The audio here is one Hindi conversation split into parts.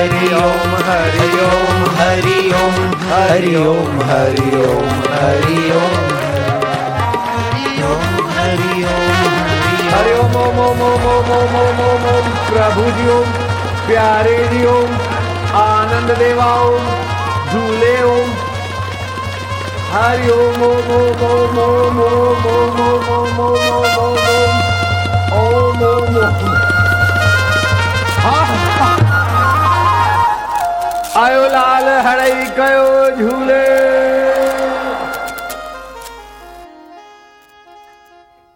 हरि ओम हरि ओम हरि ओम हरि ओम हरि ओम हरि ओम हरि ओम हरि ओम ओम ओम ओम ओम ओम ओम ओम ओम प्रभु जी ओम प्यारे जी ओम आनंद देवा ओम झूले ओम हरि ओम ओम ओम ओम ओम ओम ओम ओम ओम ओम ओम ओम आयो लाल हड़ई कयो झूले।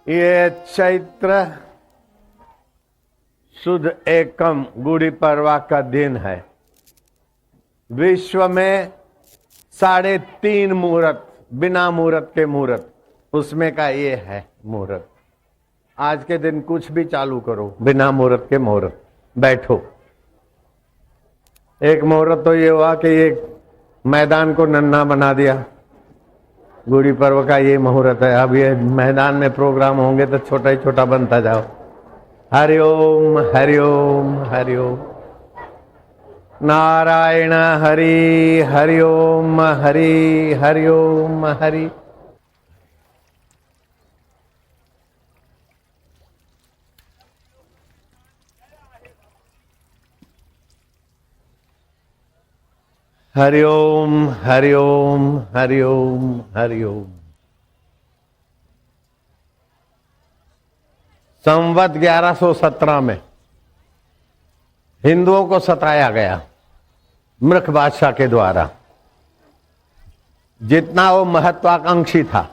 ये चैत्र शुद्ध एकम गुड़ी पड़वा का दिन है। विश्व में 3.5 मुहूर्त, बिना मुहूर्त के मुहूर्त, उसमें का ये है मुहूर्त। आज के दिन कुछ भी चालू करो बिना मुहूर्त के मुहूर्त, बैठो। एक मुहूर्त तो ये हुआ कि एक मैदान को नन्हा बना दिया, गुड़ी पर्व का ये मुहूर्त है। अब ये मैदान में प्रोग्राम होंगे तो छोटा ही छोटा बनता जाओ। हरि ओम हरि ओम हरि ओम नारायण हरि हरि ओम हरि हरि ओम हरि। हरि ओम हरि ओम हरि ओम हरि ओम। संवत 1117 में हिंदुओं को सताया गया मृख बादशाह के द्वारा। जितना वो महत्वाकांक्षी था,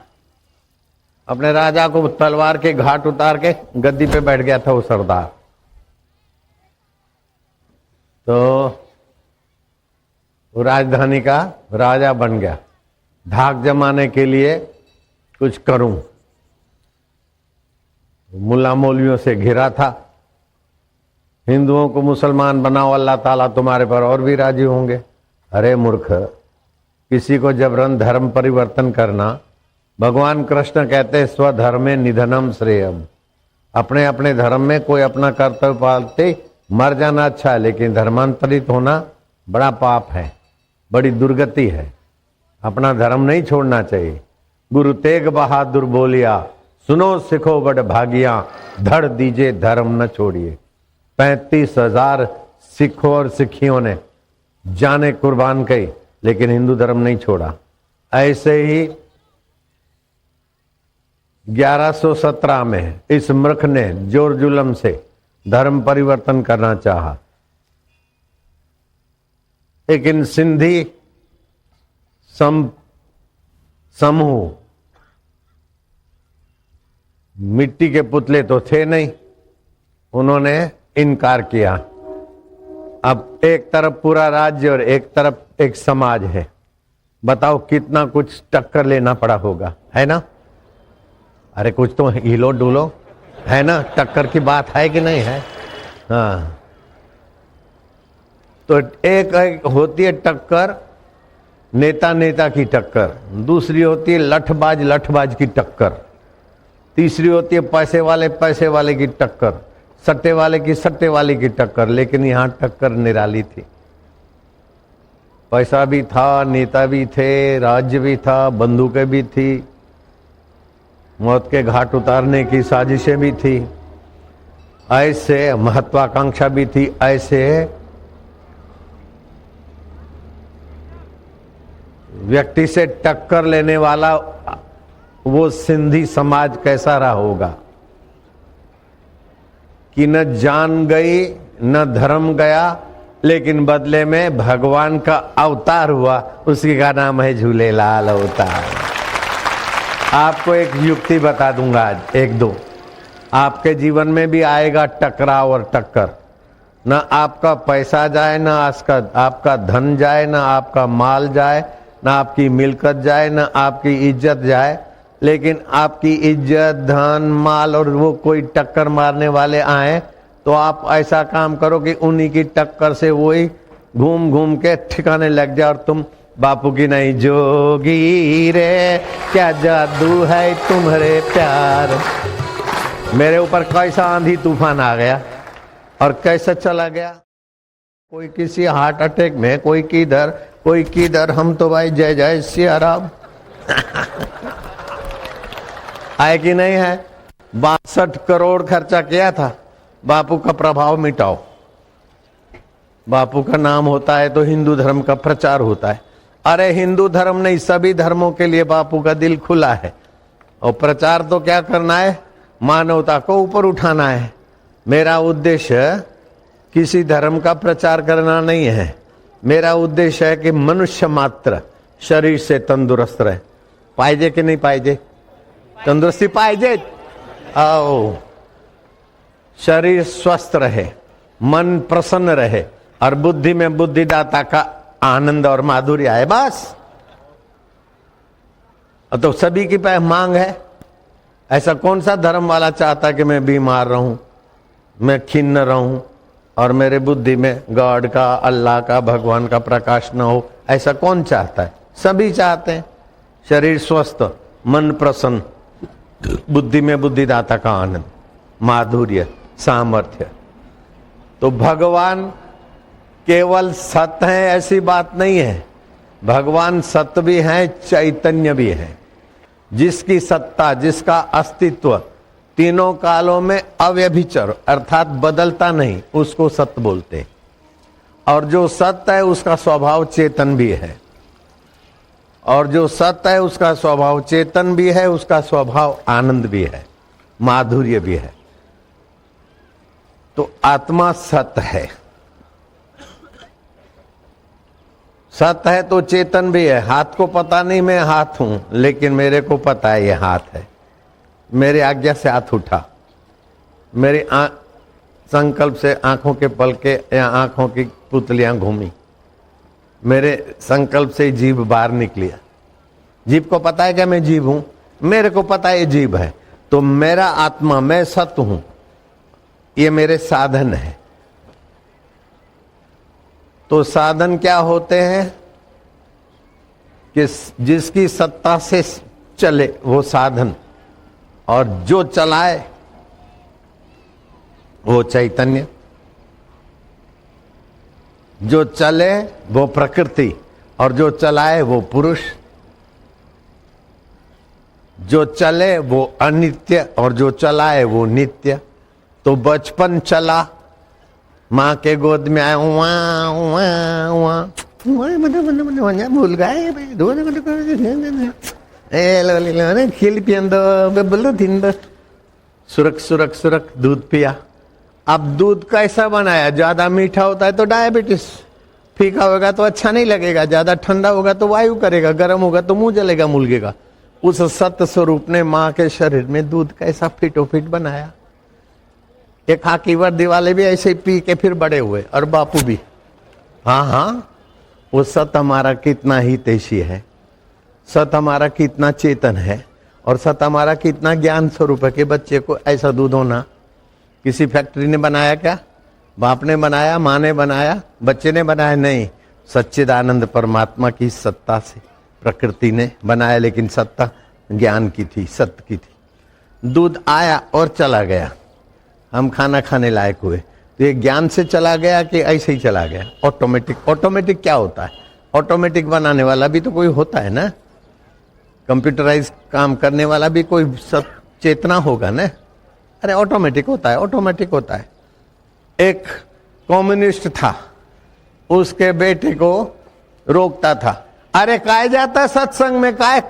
अपने राजा को तलवार के घाट उतार के गद्दी पे बैठ गया था वो सरदार। तो वो राजधानी का राजा बन गया। धाक जमाने के लिए कुछ करूं, मुल्ला मौलवियों से घिरा था। हिंदुओं को मुसलमान बनाओ, अल्लाह ताला तुम्हारे पर और भी राजी होंगे। अरे मूर्ख, किसी को जबरन धर्म परिवर्तन करना, भगवान कृष्ण कहते हैं स्वधर्मे निधनम श्रेयम। अपने अपने धर्म में कोई अपना कर्तव्य पालते मर जाना अच्छा है, लेकिन धर्मांतरित होना बड़ा पाप है, बड़ी दुर्गति है। अपना धर्म नहीं छोड़ना चाहिए। गुरु तेग बहादुर बोलिया, सुनो सिखो बड़ भागिया, धड़ दीजिए धर्म न छोड़िए। 35,000 सिखों और सिखियों ने जाने कुर्बान की, लेकिन हिंदू धर्म नहीं छोड़ा। ऐसे ही 1117 में इस मूर्ख ने जोर जुलम से धर्म परिवर्तन करना चाहा, लेकिन सिंधी समूह मिट्टी के पुतले तो थे नहीं, उन्होंने इनकार किया। अब एक तरफ पूरा राज्य और एक तरफ एक समाज है। बताओ कितना कुछ टक्कर लेना पड़ा होगा, है ना? अरे कुछ तो हिलो डुलो, है ना? टक्कर की बात है कि नहीं है? हाँ, तो एक होती है टक्कर नेता नेता की टक्कर, दूसरी होती है लठबाज की टक्कर, तीसरी होती है पैसे वाले की टक्कर, सट्टे वाले की टक्कर। लेकिन यहां टक्कर निराली थी। पैसा भी था, नेता भी थे, राज्य भी था, बंदूकें भी थी, मौत के घाट उतारने की साजिशें भी थी, ऐसे महत्वाकांक्षा भी थी। ऐसे व्यक्ति से टक्कर लेने वाला वो सिंधी समाज कैसा रहा होगा कि न जान गई न धर्म गया, लेकिन बदले में भगवान का अवतार हुआ। उसी का नाम है झूलेलाल अवतार। आपको एक युक्ति बता दूंगा आज, 1-2। आपके जीवन में भी आएगा टकराव और टक्कर। न आपका पैसा जाए, न आपका धन जाए, न आपका माल जाए, न आपकी मिल्कत जाए, न आपकी इज्जत जाए, लेकिन आपकी इज्जत, धन, माल और वो कोई टक्कर मारने वाले आए तो आप ऐसा काम करो कि उन्हीं की टक्कर से वही घूम घूम के ठिकाने लग जाए और तुम बापू की नहीं जोगी रे क्या जादू है तुम्हारे प्यार। मेरे ऊपर कैसा आंधी तूफान आ गया और कैसा चला गया। कोई किसी हार्ट अटैक में, कोई किधर, हम तो भाई जय जय सिया राम। है कि नहीं है? 62 करोड़ खर्चा किया था बापू का प्रभाव मिटाओ। बापू का नाम होता है तो हिंदू धर्म का प्रचार होता है। अरे हिंदू धर्म नहीं, सभी धर्मों के लिए बापू का दिल खुला है। और प्रचार तो क्या करना है? मानवता को ऊपर उठाना है। मेरा उद्देश्य किसी धर्म का प्रचार करना नहीं है। मेरा उद्देश्य है कि मनुष्य मात्र शरीर से तंदुरुस्त रहे। पाइजे कि नहीं पाइजे? तंदुरुस्ती पाइजे। आओ, शरीर स्वस्थ रहे, मन प्रसन्न रहे और बुद्धि में बुद्धिदाता का आनंद और माधुर्य आए, बस। तो सभी की मांग है। ऐसा कौन सा धर्म वाला चाहता कि मैं बीमार रहूं, मैं खिन्न रहूं और मेरे बुद्धि में गॉड का, अल्लाह का, भगवान का प्रकाश न हो? ऐसा कौन चाहता है? सभी चाहते हैं शरीर स्वस्थ, मन प्रसन्न, बुद्धि में बुद्धिदाता का आनंद, माधुर्य, सामर्थ्य। तो भगवान केवल सत्य है ऐसी बात नहीं है। भगवान सत्य भी है, चैतन्य भी है। जिसकी सत्ता, जिसका अस्तित्व तीनों कालों में अव्यभिचर अर्थात बदलता नहीं, उसको सत्य बोलते हैं। और जो सत्य है उसका स्वभाव चेतन भी है। और जो सत्य है उसका स्वभाव चेतन भी है, उसका स्वभाव आनंद भी है, माधुर्य भी है। तो आत्मा सत्य है। सत्य है तो चेतन भी है। हाथ को पता नहीं मैं हाथ हूं, लेकिन मेरे को पता है ये हाथ है। मेरे आज्ञा से हाथ उठा, मेरे संकल्प से आंखों के पलके या आंखों की पुतलियां घूमी, मेरे संकल्प से जीभ बाहर निकली। जीभ को पता है कि मैं जीभ हूं, मेरे को पता है ये जीभ है। तो मेरा आत्मा, मैं सत्य हूं, ये मेरे साधन है। तो साधन क्या होते हैं? कि जिसकी सत्ता से चले वो साधन, और जो चलाए वो चैतन्य। जो चले वो प्रकृति और जो चलाए वो पुरुष। जो चले वो अनित्य और जो चलाए वो नित्य। तो बचपन चला, माँ के गोद में आया, भूल गए खिल पिंदो, सुरख सुरख सुरख दूध पिया। अब दूध कैसा बनाया? ज्यादा मीठा होता है तो डायबिटीज, फीका होगा तो अच्छा नहीं लगेगा, ज्यादा ठंडा होगा तो वायु करेगा, गर्म होगा तो मुंह जलेगा, मुलगेगा। उस सत्य स्वरूप ने माँ के शरीर में दूध कैसा फिटोफिट बनाया। एक हाकी वर्दी वाले भी ऐसे ही पी के फिर बड़े हुए, और बापू भी। हाँ, वो सत्य हमारा कितना हितैषी है, सत्य हमारा कितना चेतन है, और सत्य हमारा कितना ज्ञान स्वरूप है कि बच्चे को ऐसा दूध होना। किसी फैक्ट्री ने बनाया क्या? बाप ने बनाया, माँ ने बनाया, बच्चे ने बनाया? नहीं, सच्चिदानंद परमात्मा की सत्ता से प्रकृति ने बनाया। लेकिन सत्ता ज्ञान की थी, सत्य की थी। दूध आया और चला गया, हम खाना खाने लायक हुए। तो ये ज्ञान से चला गया कि ऐसे ही चला गया? ऑटोमेटिक। ऑटोमेटिक क्या होता है? ऑटोमेटिक बनाने वाला भी तो कोई होता है ना, कंप्यूटराइज काम करने वाला भी कोई चेतना होगा ना। अरे ऑटोमेटिक होता है, ऑटोमेटिक होता है। एक कम्युनिस्ट था, उसके बेटे को रोकता था, अरे काय जाता सत्संग में, काय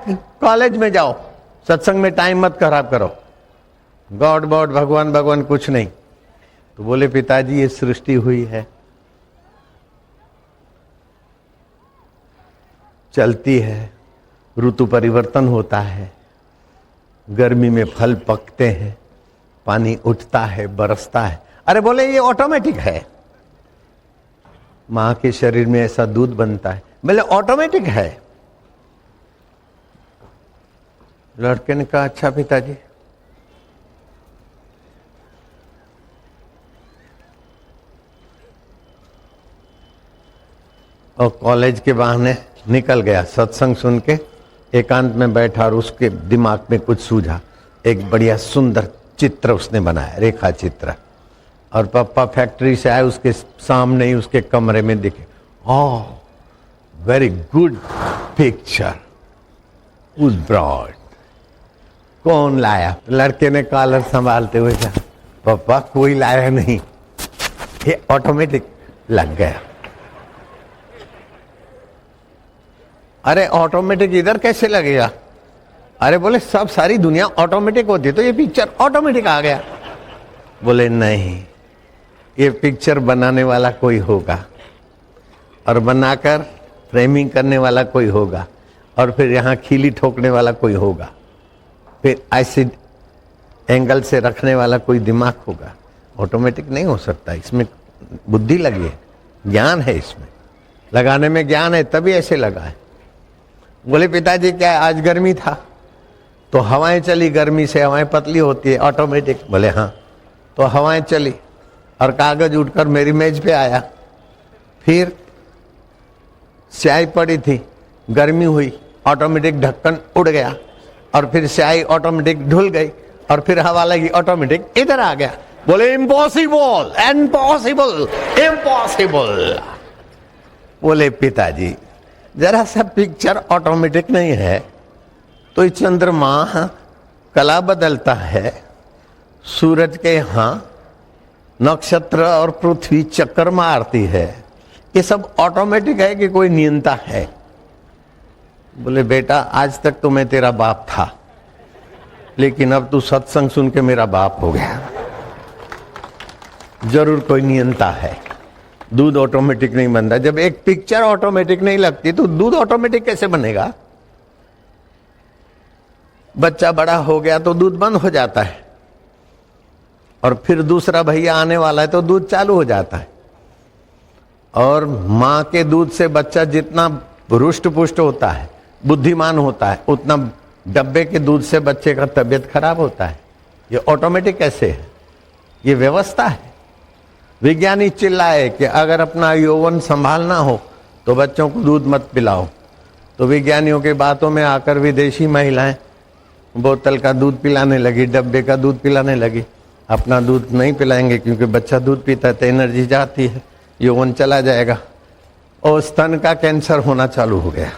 कॉलेज में जाओ, सत्संग में टाइम मत खराब करो, गॉड गॉड भगवान भगवान कुछ नहीं। तो बोले पिताजी ये सृष्टि हुई है, चलती है, ऋतु परिवर्तन होता है, गर्मी में फल पकते हैं, पानी उठता है, बरसता है। अरे बोले ये ऑटोमेटिक है। मां के शरीर में ऐसा दूध बनता है, बोले ऑटोमेटिक है। लड़के ने कहा अच्छा पिताजी। और कॉलेज के बहाने निकल गया, सत्संग सुन के एकांत में बैठा, और उसके दिमाग में कुछ सूझा। एक बढ़िया सुंदर चित्र उसने बनाया, रेखा चित्र। और पापा फैक्ट्री से आए, उसके सामने ही उसके कमरे में दिखे, ओह वेरी गुड पिक्चर उस ब्रॉड। कौन लाया? लड़के ने कॉलर संभालते हुए कहा, पापा कोई लाया नहीं, ये ऑटोमेटिक लग गया। अरे ऑटोमेटिक इधर कैसे लगेगा? अरे बोले सब सारी दुनिया ऑटोमेटिक होती है, तो ये पिक्चर ऑटोमेटिक आ गया। बोले नहीं, ये पिक्चर बनाने वाला कोई होगा और बनाकर फ्रेमिंग करने वाला कोई होगा और फिर यहाँ खीली ठोकने वाला कोई होगा, फिर ऐसे एंगल से रखने वाला कोई दिमाग होगा। ऑटोमेटिक नहीं हो सकता, इसमें बुद्धि लगी है, ज्ञान है, इसमें लगाने में ज्ञान है, तभी ऐसे लगा है। बोले पिताजी क्या आज गर्मी था तो हवाएं चली, गर्मी से हवाएं पतली होती है ऑटोमेटिक। बोले हाँ, तो हवाएं चली और कागज उठकर मेरी मेज पे आया, फिर स्याही पड़ी थी, गर्मी हुई, ऑटोमेटिक ढक्कन उड़ गया और फिर स्याही ऑटोमेटिक धुल गई और फिर हवा लगी, ऑटोमेटिक इधर आ गया। बोले इम्पॉसिबल, इम्पॉसिबल, इम्पॉसिबल। बोले पिताजी जरा सा पिक्चर ऑटोमेटिक नहीं है तो चंद्रमा कला बदलता है, सूरज के यहाँ नक्षत्र और पृथ्वी चक्कर मारती है, ये सब ऑटोमेटिक है कि कोई नियंता है? बोले बेटा आज तक तो मैं तेरा बाप था, लेकिन अब तू सत्संग सुन के मेरा बाप हो गया। जरूर कोई नियंता है, दूध ऑटोमेटिक नहीं बनता। जब एक पिक्चर ऑटोमेटिक नहीं लगती तो दूध ऑटोमेटिक कैसे बनेगा? बच्चा बड़ा हो गया तो दूध बंद हो जाता है और फिर दूसरा भैया आने वाला है तो दूध चालू हो जाता है। और मां के दूध से बच्चा जितना रुष्ट पुष्ट होता है, बुद्धिमान होता है, उतना डब्बे के दूध से बच्चे का तबीयत खराब होता है। ये ऑटोमेटिक कैसे है? ये व्यवस्था है। विज्ञानी चिल्लाए कि अगर अपना यौवन संभालना हो तो बच्चों को दूध मत पिलाओ, तो विज्ञानियों के बातों में आकर विदेशी महिलाएं बोतल का दूध पिलाने लगी, डब्बे का दूध पिलाने लगी। अपना दूध नहीं पिलाएंगे क्योंकि बच्चा दूध पीता है तो एनर्जी जाती है, यौवन चला जाएगा और स्तन का कैंसर होना चालू हो गया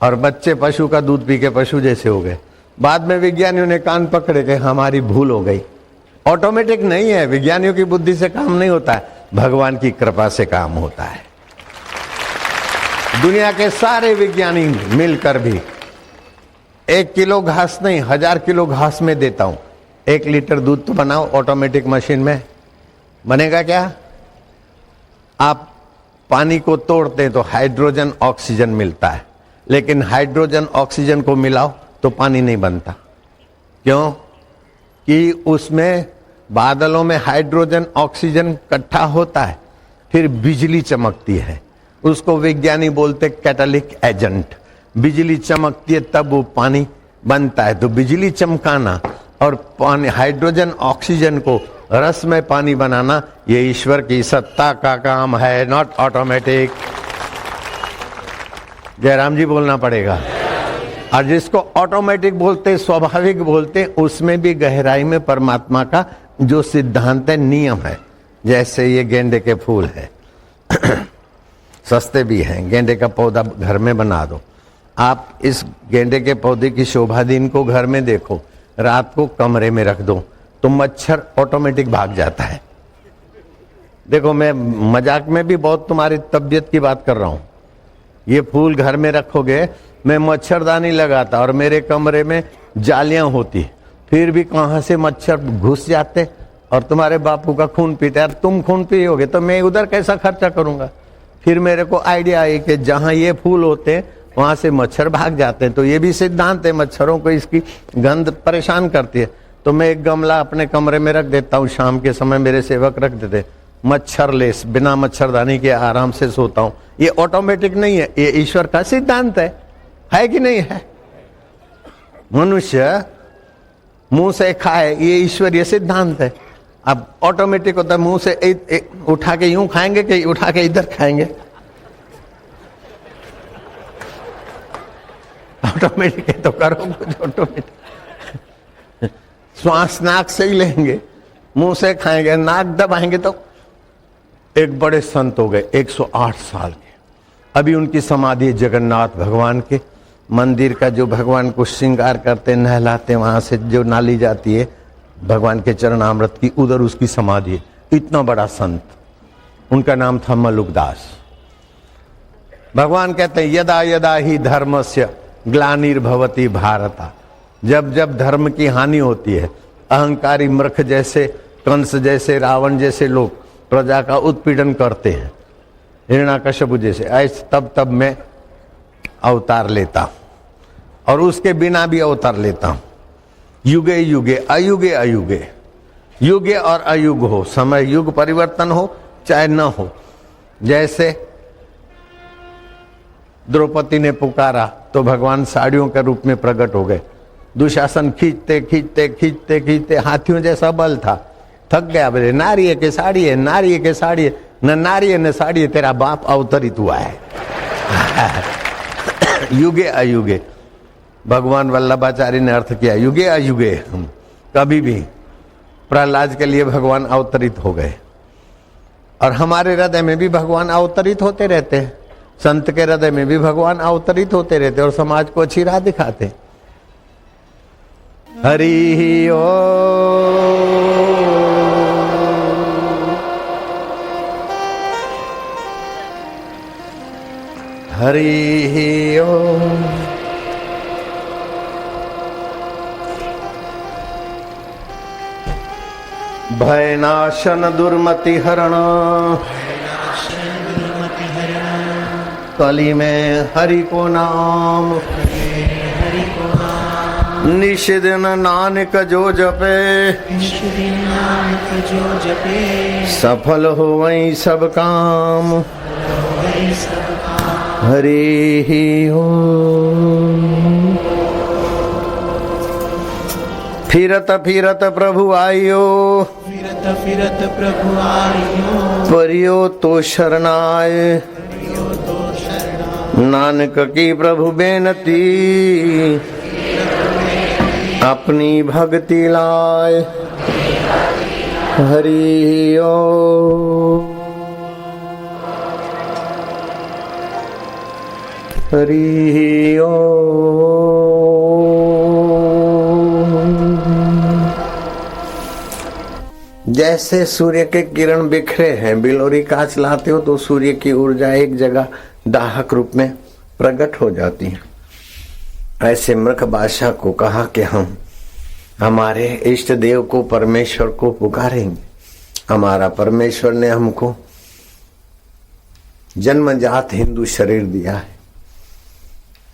और बच्चे पशु का दूध पी के पशु जैसे हो गए। बाद में विज्ञानियों ने कान पकड़े कि हमारी भूल हो गई। ऑटोमेटिक नहीं है, विज्ञानियों की बुद्धि से काम नहीं होता है, भगवान की कृपा से काम होता है। दुनिया के सारे विज्ञानी मिलकर भी 1 किलो घास नहीं 1000 किलो घास में देता हूं, 1 लीटर दूध तो बनाओ ऑटोमेटिक मशीन में, बनेगा क्या? आप पानी को तोड़ते हैं तो हाइड्रोजन ऑक्सीजन मिलता है, लेकिन हाइड्रोजन ऑक्सीजन को मिलाओ तो पानी नहीं बनता। क्यों? कि उसमें बादलों में हाइड्रोजन ऑक्सीजन इकट्ठा होता है, फिर बिजली चमकती है, उसको विज्ञानी बोलते कैटालिटिक एजेंट। बिजली चमकती है तब वो पानी बनता है। तो बिजली चमकाना और पानी हाइड्रोजन ऑक्सीजन को रस में पानी बनाना, ये ईश्वर की सत्ता का काम है, नॉट ऑटोमेटिक। जयराम जी बोलना पड़ेगा। और जिसको ऑटोमेटिक बोलते, स्वाभाविक बोलते, उसमें भी गहराई में परमात्मा का जो सिद्धांत है, नियम है। जैसे ये गेंदे के फूल है सस्ते भी हैं, गेंदे का पौधा घर में बना दो। आप इस गेंदे के पौधे की शोभा दिन को घर में देखो, रात को कमरे में रख दो तो मच्छर ऑटोमेटिक भाग जाता है। देखो मैं मजाक में भी बहुत तुम्हारी तबीयत की बात कर रहा हूं। ये फूल घर में रखोगे, मैं मच्छरदानी लगाता और मेरे कमरे में जालियां होती, फिर भी कहां से मच्छर घुस जाते और तुम्हारे बापू का खून पीते। यार तुम खून पियोगे तो मैं उधर कैसा खर्चा करूंगा? फिर मेरे को आइडिया आई कि जहां ये फूल होते हैं वहां से मच्छर भाग जाते हैं। तो ये भी सिद्धांत है, मच्छरों को इसकी गंध परेशान करती है। तो मैं एक गमला अपने कमरे में रख देता हूँ, शाम के समय मेरे सेवक रख देते, मच्छरलेस, बिना मच्छरदानी के आराम से सोता हूँ। ये ऑटोमेटिक नहीं है, ये ईश्वर का सिद्धांत है कि नहीं है? मनुष्य मुंह से खाए, ये ईश्वरीय सिद्धांत है। अब ऑटोमेटिक होता है, मुंह से उठा के यूं खाएंगे कि उठा के इधर खाएंगे? ऑटोमेटिक है तो करो कुछ ऑटोमेटिक। श्वास नाक से ही लेंगे मुंह से खाएंगे, नाक दबाएंगे तो। एक बड़े संत हो गए 108 साल के, अभी उनकी समाधि जगन्नाथ भगवान के मंदिर का, जो भगवान को श्रृंगार करते नहलाते, वहां से जो नाली जाती है भगवान के चरणामृत की, उधर उसकी समाधि है। इतना बड़ा संत, उनका नाम था मलुकदास। भगवान कहते हैं यदा यदा ही धर्मस्य ग्लानिर्भवति भारत, जब जब धर्म की हानि होती है, अहंकारी मूर्ख जैसे, कंस जैसे, रावण जैसे लोग प्रजा का उत्पीड़न करते हैं, हिरण्याकश्यप जैसे, ऐसे तब मैं अवतार लेता हूं, और उसके बिना भी अवतार लेता हूं। युगे युगे अयुगे अयुगे, युगे और अयुग हो, समय युग परिवर्तन हो चाहे न हो। जैसे द्रौपदी ने पुकारा तो भगवान साड़ियों के रूप में प्रकट हो गए। दुशासन खींचते खींचते खींचते खींचते हाथियों जैसा बल था, थक गया, बोले नारी है के साड़ी है, नारी है के साड़ी है, न नारी है न साड़ी है, तेरा बाप अवतरित हुआ है। युगे अयुगे, भगवान वल्लभाचार्य ने अर्थ किया युगे अयुगे, कभी भी प्रहलाद के लिए भगवान अवतरित हो गए। और हमारे हृदय में भी भगवान अवतरित होते रहते हैं, संत के हृदय में भी भगवान अवतरित होते रहते और समाज को अच्छी राह दिखाते। हरि ओ हरि ओम। भयनाशन दुर्मति हरण, कली में हरि को नाम, निषिदिन नानक जो जपे, सफल हो वही सब काम। हरि ही हो। फिरत फिरत प्रभु आयो, फिरत फिरत प्रभु आयो, परियो तो शरणाय, नानक की प्रभु बेनती, अपनी भक्ति लाए। हरि ओम हरि ओम। जैसे सूर्य के किरण बिखरे हैं, बिलोरी कांच लाते हो तो सूर्य की ऊर्जा एक जगह दाहक रूप में प्रकट हो जाती है। ऐसे मूर्ख बादशाह को कहा कि हम हमारे इष्ट देव को, परमेश्वर को पुकारेंगे। हमारा परमेश्वर ने हमको जन्मजात हिंदू शरीर दिया है।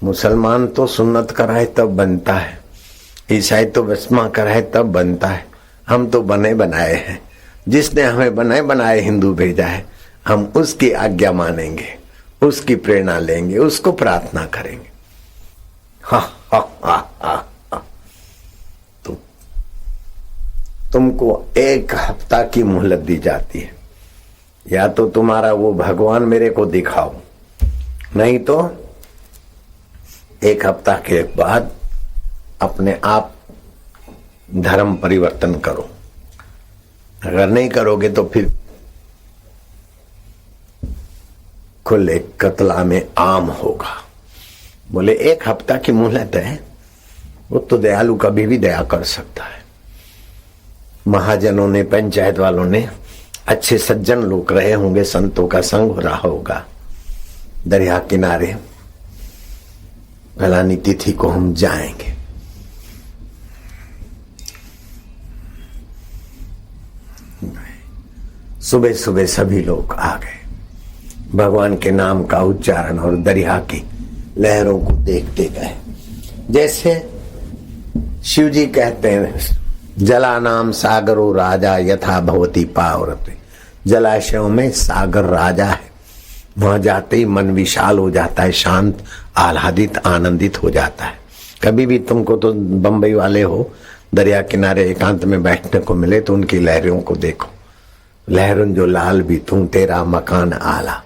मुसलमान तो सुन्नत कराए तब बनता है, ईसाई तो वस्मा कराए तब बनता है। हम तो बने बनाए हैं। जिसने हमें बने बनाए हिंदू भेजा है, हम उसकी आज्ञा मानेंगे, उसकी प्रेरणा लेंगे, उसको प्रार्थना करेंगे। हा हा हा हा हा। तुमको 1 हफ्ता की मोहलत दी जाती है, या तो तुम्हारा वो भगवान मेरे को दिखाओ, नहीं तो 1 हफ्ता के बाद अपने आप धर्म परिवर्तन करो। अगर नहीं करोगे तो फिर खुले कतला में आम होगा। बोले 1 हफ्ता की मोहलत है, वो तो दयालु कभी भी दया कर सकता है। महाजनों ने, पंचायत वालों ने, अच्छे सज्जन लोग रहे होंगे, संतों का संग हो रहा होगा दरिया किनारे। फलानी तिथि को हम जाएंगे। सुबह सुबह सभी लोग आ गए, भगवान के नाम का उच्चारण और दरिया की लहरों को देखते गए। जैसे शिव जी कहते हैं, जला नाम सागरो राजा यथा भवती पावरते। जलाशयों में सागर राजा है, वहां जाते ही मन विशाल हो जाता है, शांत, आह्लादित, आनंदित हो जाता है। कभी भी तुमको तो बंबई वाले हो, दरिया किनारे एकांत में बैठने को मिले तो उनकी लहरों को देखो। लहरों जो लाल भी तू तेरा मकान आला।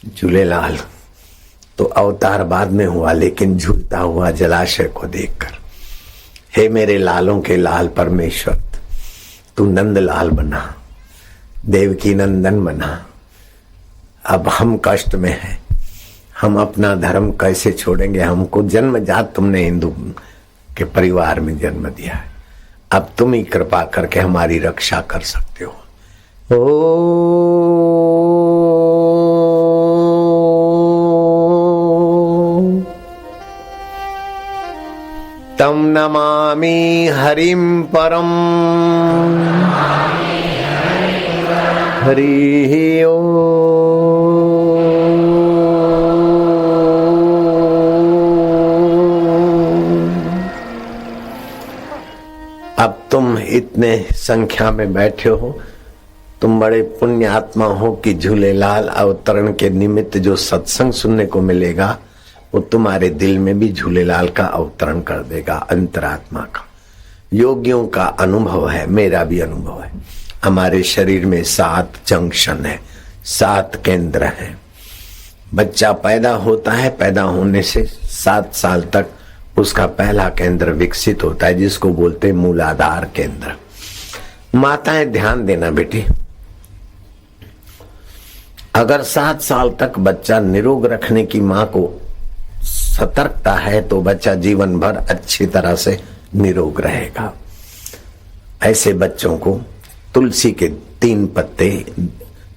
झूलेलाल तो अवतार बाद में हुआ, लेकिन झूलता हुआ जलाशय को देखकर, हे मेरे लालों के लाल परमेश्वर, तू नंदलाल बना, देवकी नंदन बना। अब हम कष्ट में हैं, हम अपना धर्म कैसे छोड़ेंगे? हमको जन्मजात तुमने हिंदू के परिवार में जन्म दिया है, अब तुम ही कृपा करके हमारी रक्षा कर सकते हो। तम नमामि हरिम परम, हरि ओम। अब तुम इतने संख्या में बैठे हो, तुम बड़े पुण्य आत्मा हो कि झूलेलाल अवतरण के निमित्त जो सत्संग सुनने को मिलेगा वो तुम्हारे दिल में भी झूलेलाल का अवतरण कर देगा, अंतरात्मा का। योगियों का अनुभव है, मेरा भी अनुभव है। हमारे शरीर में 7 जंक्शन है, 7 केंद्र हैं। बच्चा पैदा होता है, पैदा होने से 7 साल तक उसका पहला केंद्र विकसित होता है, जिसको बोलते हैं मूलाधार केंद्र। माताएं ध्यान देना बेटी, अगर 7 साल तक बच्चा निरोग रखने की मां को सतर्कता है तो बच्चा जीवन भर अच्छी तरह से निरोग रहेगा। ऐसे बच्चों को तुलसी के 3 पत्ते,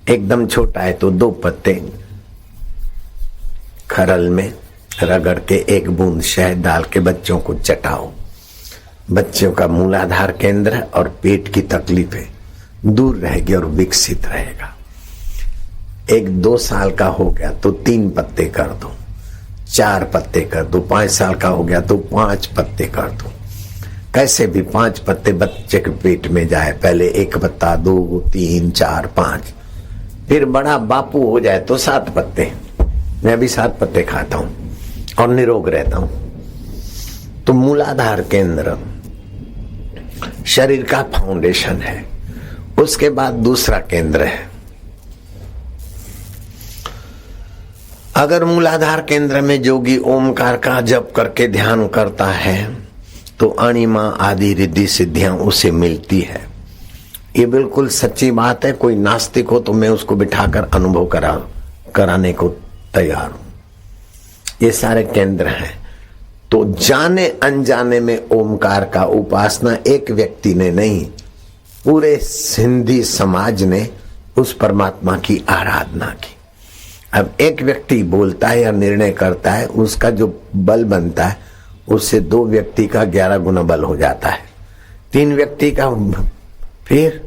एकदम छोटा है तो 2 पत्ते खरल में रगड़ के 1 बूंद शहद डाल के बच्चों को चटाओ। बच्चों का मूलाधार केंद्र और पेट की तकलीफें दूर रहेगी और विकसित रहेगा। 1-2 साल का हो गया तो 3 पत्ते कर दो, 4 पत्ते कर दो, 5 साल का हो गया तो 5 पत्ते कर दो। कैसे भी 5 पत्ते बच्चे के पेट में जाए, पहले 1 पत्ता, 2, 3, 4, 5, फिर बड़ा बापू हो जाए तो 7 पत्ते। मैं भी 7 पत्ते खाता हूं और निरोग रहता हूं। तो मूलाधार केंद्र शरीर का फाउंडेशन है। उसके बाद दूसरा केंद्र है। अगर मूलाधार केंद्र में जोगी ओमकार का जप करके ध्यान करता है तो अणिमा आदि रिद्धि सिद्धियां उसे मिलती है। ये बिल्कुल सच्ची बात है। कोई नास्तिक हो तो मैं उसको बिठाकर अनुभव कराने को तैयार हूं। ये सारे केंद्र हैं। तो जाने अनजाने में ओमकार का उपासना एक व्यक्ति ने नहीं, पूरे सिंधी समाज ने उस परमात्मा की आराधना की। अब एक व्यक्ति बोलता है या निर्णय करता है, उसका जो बल बनता है उससे 2 व्यक्ति का 11 गुना बल हो जाता है, 3 व्यक्ति का फिर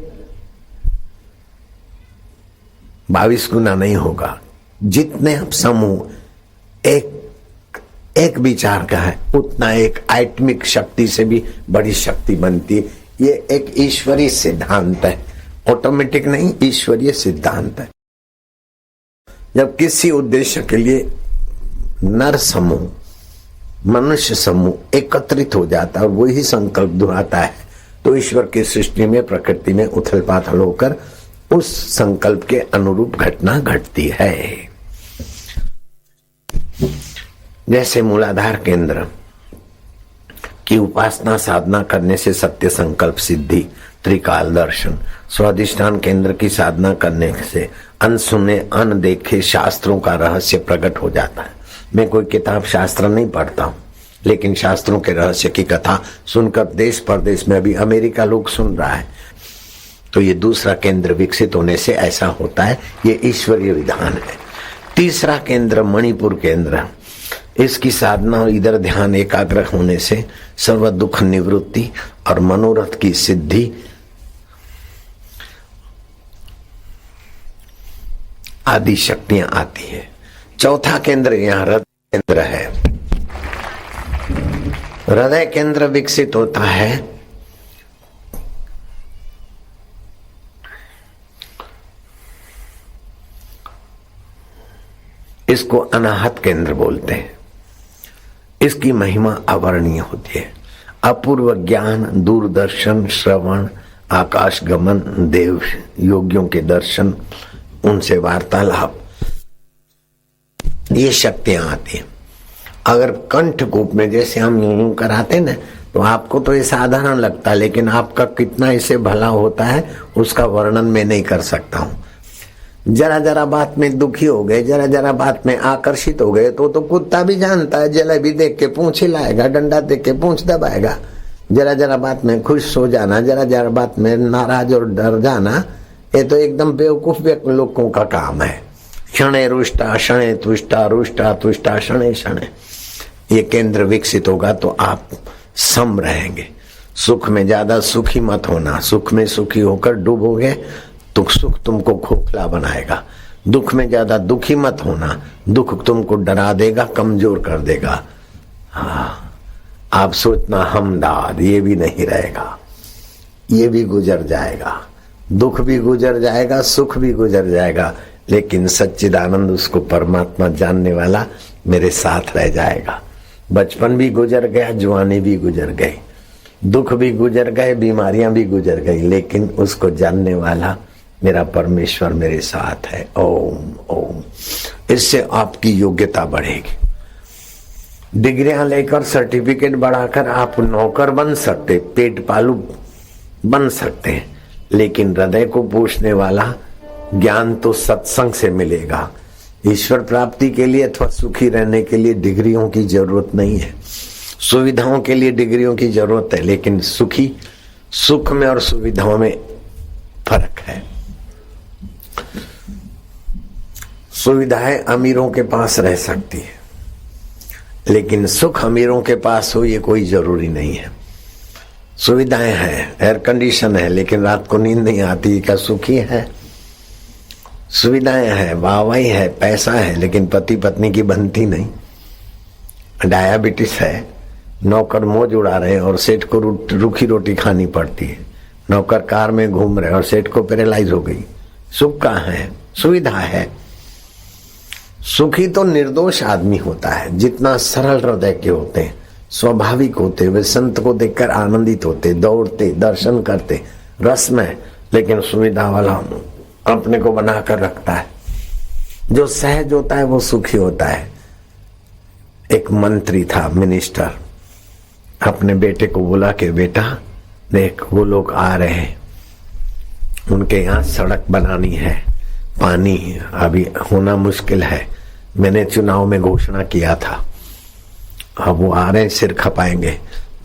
22 गुना नहीं होगा। जितने अब समूह एक विचार का है उतना एक आत्मिक शक्ति से भी बड़ी शक्ति बनती है। ये एक ईश्वरीय सिद्धांत है, ऑटोमेटिक नहीं, ईश्वरीय सिद्धांत है। जब किसी उद्देश्य के लिए नर समूह, मनुष्य समूह एकत्रित हो जाता है और वही संकल्प दोहराता है तो ईश्वर की सृष्टि में, प्रकृति में उथल पाथल होकर उस संकल्प के अनुरूप घटना घटती है। जैसे मूलाधार केंद्र की उपासना साधना करने से सत्य संकल्प सिद्धि, त्रिकाल दर्शन, स्वाधिष्ठान केंद्र की साधना करने से अनसुने अनदेखे शास्त्रों का रहस्य प्रकट हो जाता है। मैं कोई किताब शास्त्र नहीं पढ़ता हूं, लेकिन शास्त्रों के रहस्य की कथा सुनकर देश परदेश में, अभी अमेरिका लोग सुन रहा है, तो ये दूसरा केंद्र विकसित होने से ऐसा होता है। ये ईश्वरीय विधान है। तीसरा केंद्र मणिपुर केंद्र, इसकी साधना और इधर ध्यान एकाग्र होने से सर्व दुख निवृत्ति और मनोरथ की सिद्धि आदि शक्तियां आती है। चौथा केंद्र यहाँ हृदय केंद्र है। हृदय केंद्र विकसित होता है इसको अनाहत केंद्र बोलते हैं। इसकी महिमा अवर्णीय होती है। अपूर्व ज्ञान, दूरदर्शन, श्रवण, आकाश गमन, देव योगियों के दर्शन, उनसे वार्तालाप, ये शक्तियां आती हैं। अगर कंठ कूप में जैसे हम यूं कराते ना तो आपको तो ये साधारण लगता है, लेकिन आपका कितना इससे भला होता है उसका वर्णन मैं नहीं कर सकता हूँ। जरा जरा बात में दुखी हो गए, जरा जरा बात में आकर्षित हो गए तो कुत्ता भी जानता है, जलेबी देख के पूंछ हिलाएगा, डंडा देख के पूंछ दबाएगा। जरा जरा बात में खुश हो जाना, जरा जरा बात में नाराज और डर जाना, ये तो एकदम बेवकूफ लोगों का काम है। क्षणे रुष्टा क्षणे तुष्टा, रुष्टा तुष्टा क्षणे क्षणे। ये केंद्र विकसित होगा तो आप सम रहेंगे। सुख में ज्यादा सुखी मत होना, सुख में सुखी होकर डूबोगे तो सुख तुमको खोखला बनाएगा। दुख में ज्यादा दुखी मत होना, दुख तुमको डरा देगा, कमजोर कर देगा। हाँ, आप सोचना हमदाद, ये भी नहीं रहेगा, ये भी गुजर जाएगा, दुख भी गुजर जाएगा, सुख भी गुजर जाएगा, लेकिन सच्चिदानंद उसको परमात्मा जानने वाला मेरे साथ रह जाएगा। बचपन भी गुजर गया, जवानी भी गुजर गई, दुख भी गुजर गए, बीमारियां भी गुजर गई, लेकिन उसको जानने वाला मेरा परमेश्वर मेरे साथ है। ओम ओम। इससे आपकी योग्यता बढ़ेगी। डिग्रियां लेकर, सर्टिफिकेट बढ़ाकर आप नौकर बन सकते, पेट पालू बन सकते हैं, लेकिन हृदय को पूछने वाला ज्ञान तो सत्संग से मिलेगा। ईश्वर प्राप्ति के लिए अथवा सुखी रहने के लिए डिग्रियों की जरूरत नहीं है, सुविधाओं के लिए डिग्रियों की जरूरत है, लेकिन सुख में और सुविधाओं में फर्क है। सुविधाएं अमीरों के पास रह सकती है, लेकिन सुख अमीरों के पास हो ये कोई जरूरी नहीं है। सुविधाएं हैं, एयर कंडीशन है, लेकिन रात को नींद नहीं आती, क्या सुखी है? सुविधाएं हैं, वाहवाही है, पैसा है, लेकिन पति पत्नी की बनती नहीं। डायबिटीज है, नौकर मौज उड़ा रहे हैं और सेठ को रूखी रोटी खानी पड़ती है। नौकर कार में घूम रहे और सेठ को पैरालाइज हो गई। सुख कहाँ है? सुविधा है। सुखी तो निर्दोष आदमी होता है, जितना सरल हृदय के होते हैं, स्वाभाविक होते, वे संत को देखकर आनंदित होते, दौड़ते, दर्शन करते, रस में, लेकिन सुविधा वाला अपने को बनाकर रखता है। जो सहज होता है वो सुखी होता है। एक मंत्री था, मिनिस्टर, अपने बेटे को बोला कि बेटा देख, वो लोग आ रहे हैं, उनके यहाँ सड़क बनानी है, पानी अभी होना मुश्किल है, मैंने चुनाव में घोषणा किया था, अब वो आ रहे हैं, सिर खपाएंगे,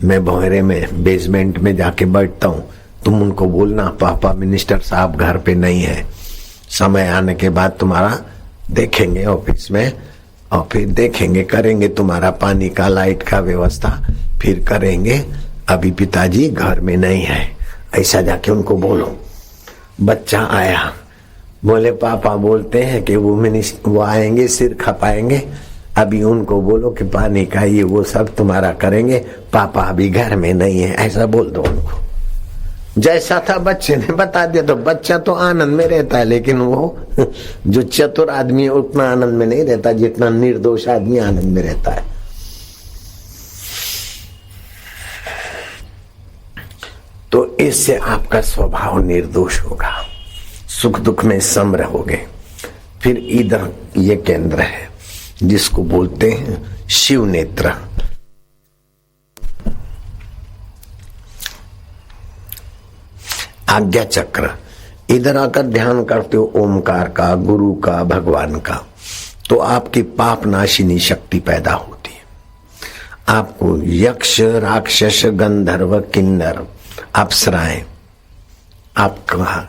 मैं भोरे में बेसमेंट में जाके बैठता हूँ, तुम उनको बोलना पापा मिनिस्टर साहब घर पे नहीं है, समय आने के बाद तुम्हारा देखेंगे ऑफिस में, और फिर देखेंगे, करेंगे तुम्हारा पानी का, लाइट का व्यवस्था फिर करेंगे, अभी पिताजी घर में नहीं है, ऐसा जाके उनको बोलो। बच्चा आया, बोले पापा बोलते हैं कि वो आएंगे, सिर खपाएंगे, अभी उनको बोलो कि पानी का ये वो सब तुम्हारा करेंगे, पापा अभी घर में नहीं है, ऐसा बोल दो उनको। जैसा था बच्चे ने बता दिया, तो बच्चा तो आनंद में रहता है, लेकिन वो जो चतुर आदमी है उतना आनंद में नहीं रहता जितना निर्दोष आदमी आनंद में रहता है। तो इससे आपका स्वभाव निर्दोष होगा, सुख दुख में सम रहोगे। फिर इधर ये केंद्र है जिसको बोलते हैं शिव नेत्र। आज्ञा चक्र। इधर आकर ध्यान करते हो ओमकार का, गुरु का, भगवान का, तो आपकी पाप नाशिनी शक्ति पैदा होती है। आपको यक्ष, राक्षस, गंधर्व, किन्नर, अप्सराएं आपका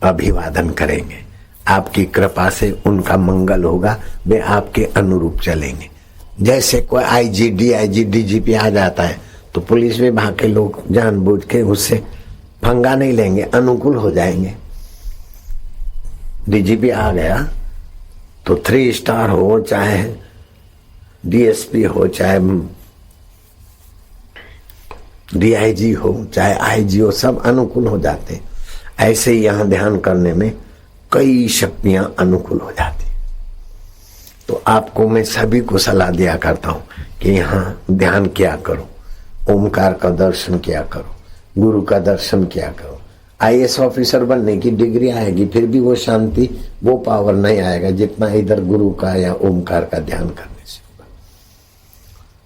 अभिवादन करेंगे। आपकी कृपा से उनका मंगल होगा, वे आपके अनुरूप चलेंगे। जैसे कोई आईजी, डीजीपी आ जाता है तो पुलिस विभाग के लोग जानबूझ के उससे पंगा नहीं लेंगे, अनुकूल हो जाएंगे। डीजीपी आ गया तो 3 स्टार हो, चाहे डीएसपी हो, चाहे डीआईजी हो, चाहे आईजी हो, सब अनुकूल हो जाते हैं। ऐसे ही यहां ध्यान करने में कई शक्तियां अनुकूल हो जाती। तो आपको मैं सभी को सलाह दिया करता हूं कि यहां ध्यान किया करो, ओमकार का दर्शन किया करो, गुरु का दर्शन किया करो। आईएएस ऑफिसर बनने की डिग्री आएगी, फिर भी वो शांति, वो पावर नहीं आएगा जितना इधर गुरु का या ओमकार का ध्यान करने से होगा।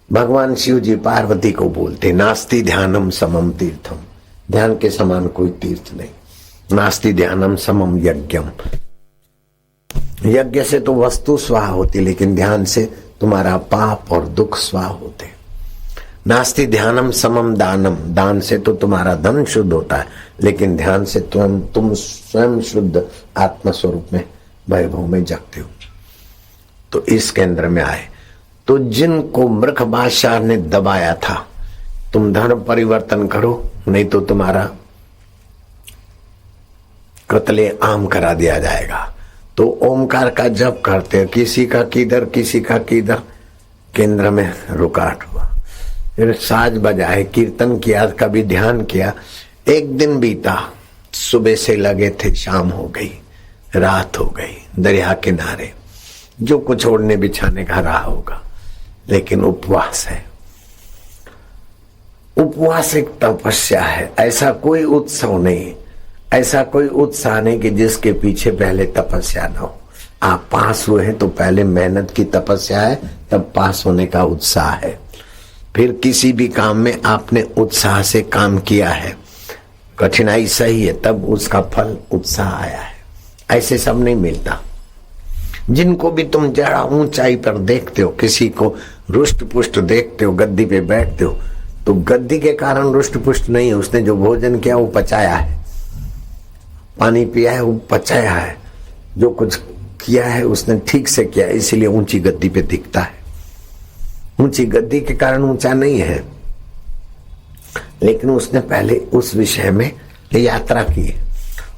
भगवान शिव जी पार्वती को बोलते नास्ति ध्यानम समम तीर्थम, ध्यान के समान कोई तीर्थ नहीं। नास्ति ध्यानम समम यज्ञम, यज्ञ से तो वस्तु स्वाहा होती, लेकिन ध्यान से तुम्हारा पाप और दुख स्वाहा होते। नास्ति ध्यानम समम दानम, दान से तो तुम्हारा धन शुद्ध होता है, लेकिन ध्यान से तुम स्वयं शुद्ध आत्म स्वरूप में वैभव में जगते हो। तो इस केंद्र में आए तो जिनको मृख बादशाह ने दबाया था, तुम धर्म परिवर्तन करो नहीं तो तुम्हारा कत्ले आम करा दिया जाएगा। तो ओमकार का जप करते हैं, किसी का किधर किसी का किधर, केंद्र में रुकावट हुआ। फिर साज बजाए, कीर्तन किया, कभी ध्यान किया। एक दिन बीता, सुबह से लगे थे, शाम हो गई, रात हो गई, दरिया किनारे जो कुछ ओढ़ने बिछाने का रहा होगा, लेकिन उपवास है। उपवास एक तपस्या है। ऐसा कोई उत्सव नहीं, ऐसा कोई उत्साह नहीं कि जिसके पीछे पहले तपस्या न हो। आप पास हुए हैं तो पहले मेहनत की तपस्या है, तब पास होने का उत्साह है। फिर किसी भी काम में आपने उत्साह से काम किया है, कठिनाई सही है, तब उसका फल उत्साह आया है। ऐसे सब नहीं मिलता। जिनको भी तुम जरा ऊंचाई पर देखते हो, किसी को रुष्ट पुष्ट देखते हो, गद्दी पे बैठते हो, तो गद्दी के कारण रुष्ट पुष्ट नहीं है। उसने जो भोजन किया वो पचाया है, पानी पिया है वो पचाया है, जो कुछ किया है उसने ठीक से किया, इसीलिए ऊंची गद्दी पे दिखता है। ऊंची गद्दी के कारण ऊंचा नहीं है, लेकिन उसने पहले उस विषय में यात्रा की है।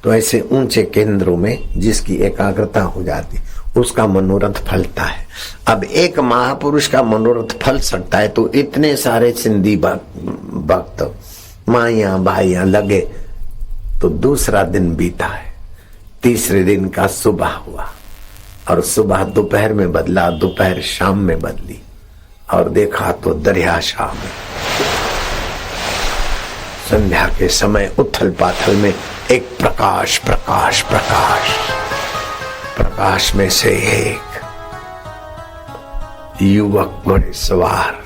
तो ऐसे ऊंचे केंद्रों में जिसकी एकाग्रता हो जाती, उसका मनोरथ फलता है। अब एक महापुरुष का मनोरथ फल सकता है, तो इतने सारे सिंधी भक्त माइया भाइया लगे, तो दूसरा दिन बीता है। तीसरे दिन का सुबह हुआ, और सुबह दोपहर में बदला, दोपहर शाम में बदली, और देखा तो दरिया शाम में। संध्या के समय उथल पाथल में एक प्रकाश प्रकाश प्रकाश, प्रकाश में से एक युवक घोड़े सवार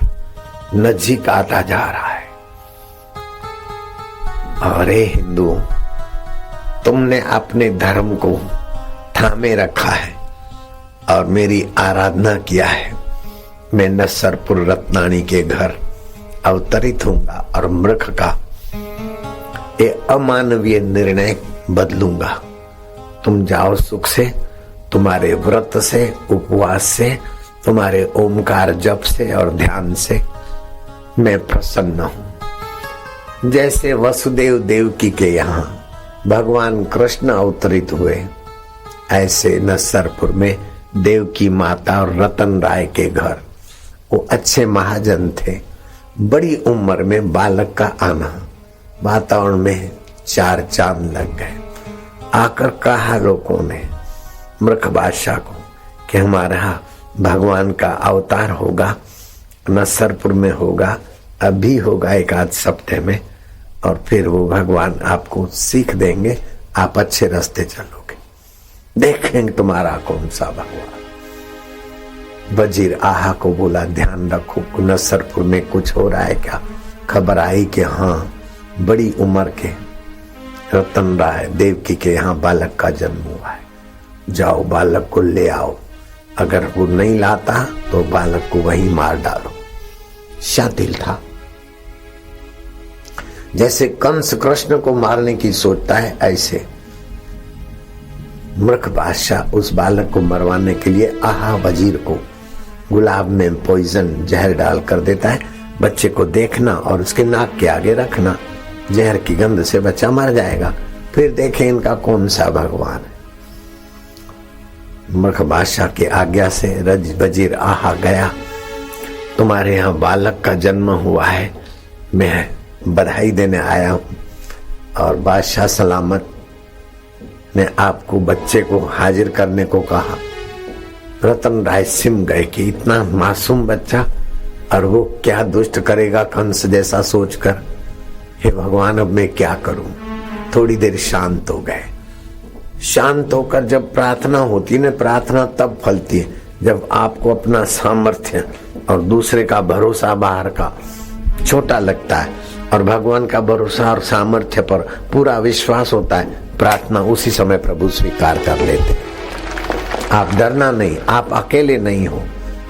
नजीक आता जा रहा है। अरे हिंदू, तुमने अपने धर्म को थामे रखा है और मेरी आराधना किया है। मैं नसरपुर रत्नानी के घर अवतरित होऊंगा और मृख का ये अमानवीय निर्णय बदलूंगा। तुम जाओ सुख से, तुम्हारे व्रत से, उपवास से, तुम्हारे ओमकार जप से और ध्यान से मैं प्रसन्न हूं। जैसे वसुदेव देवकी के यहाँ भगवान कृष्ण अवतरित हुए, ऐसे नसरपुर में देवकी माता और रतन राय के घर, वो अच्छे महाजन थे। बड़ी उम्र में बालक का आना, वातावरण में चार चांद लग गए। आकर कहा लोगों ने मृख बादशाह को कि हमारा भगवान का अवतार होगा, नसरपुर में होगा, अभी होगा एक आध सप्ताह में, और फिर वो भगवान आपको सीख देंगे, आप अच्छे रास्ते चलोगे, देखेंगे तुम्हारा कौन सा भगवान। वजीर आहा को बोला ध्यान रखो, नसरपुर में कुछ हो रहा है क्या। खबर आई कि हाँ, बड़ी उम्र के रतन राय देवकी के यहाँ बालक का जन्म हुआ है, जाओ बालक को ले आओ, अगर वो नहीं लाता तो बालक को वहीं मार डालो। शातिल था, जैसे कंस कृष्ण को मारने की सोचता है, ऐसे मृख बादशाह उस बालक को मरवाने के लिए आहा वजीर को गुलाब में पॉइजन जहर डाल कर देता है। बच्चे को देखना और उसके नाक के आगे रखना, जहर की गंध से बच्चा मर जाएगा, फिर देखें इनका कौन सा भगवान है। मृख बादशाह की आज्ञा से वजीर आहा गया, तुम्हारे यहाँ बालक का जन्म हुआ है, मैं बधाई देने आया हूं। और बादशाह सलामत ने आपको बच्चे को हाजिर करने को कहा। रतन राय सिम गए कि इतना मासूम बच्चा, और वो क्या दुष्ट करेगा कंस जैसा सोचकर, हे भगवान अब मैं क्या करूं। थोड़ी देर शांत हो गए। शांत होकर जब प्रार्थना होती है ना, प्रार्थना तब फलती है जब आपको अपना सामर्थ्य और दूसरे का भरोसा बाहर का छोटा लगता है, और भगवान का भरोसा और सामर्थ्य पर पूरा विश्वास होता है, प्रार्थना उसी समय प्रभु स्वीकार कर लेते। आप डरना नहीं, आप अकेले नहीं हो।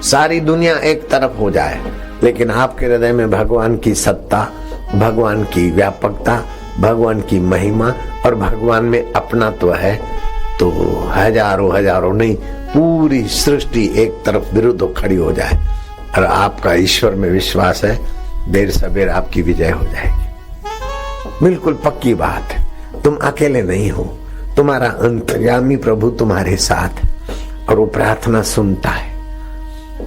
सारी दुनिया एक तरफ हो जाए, लेकिन आपके हृदय में भगवान की सत्ता, भगवान की व्यापकता, भगवान की महिमा और भगवान में अपनात्व है, तो हजारों हजारों नहीं, पूरी सृष्टि एक तरफ विरुद्ध खड़ी हो जाए और आपका ईश्वर में विश्वास है, देर सबेर आपकी विजय हो जाएगी। बिल्कुल पक्की बात है। तुम अकेले नहीं हो, तुम्हारा अंतर्यामी प्रभु तुम्हारे साथ है और वो प्रार्थना सुनता है,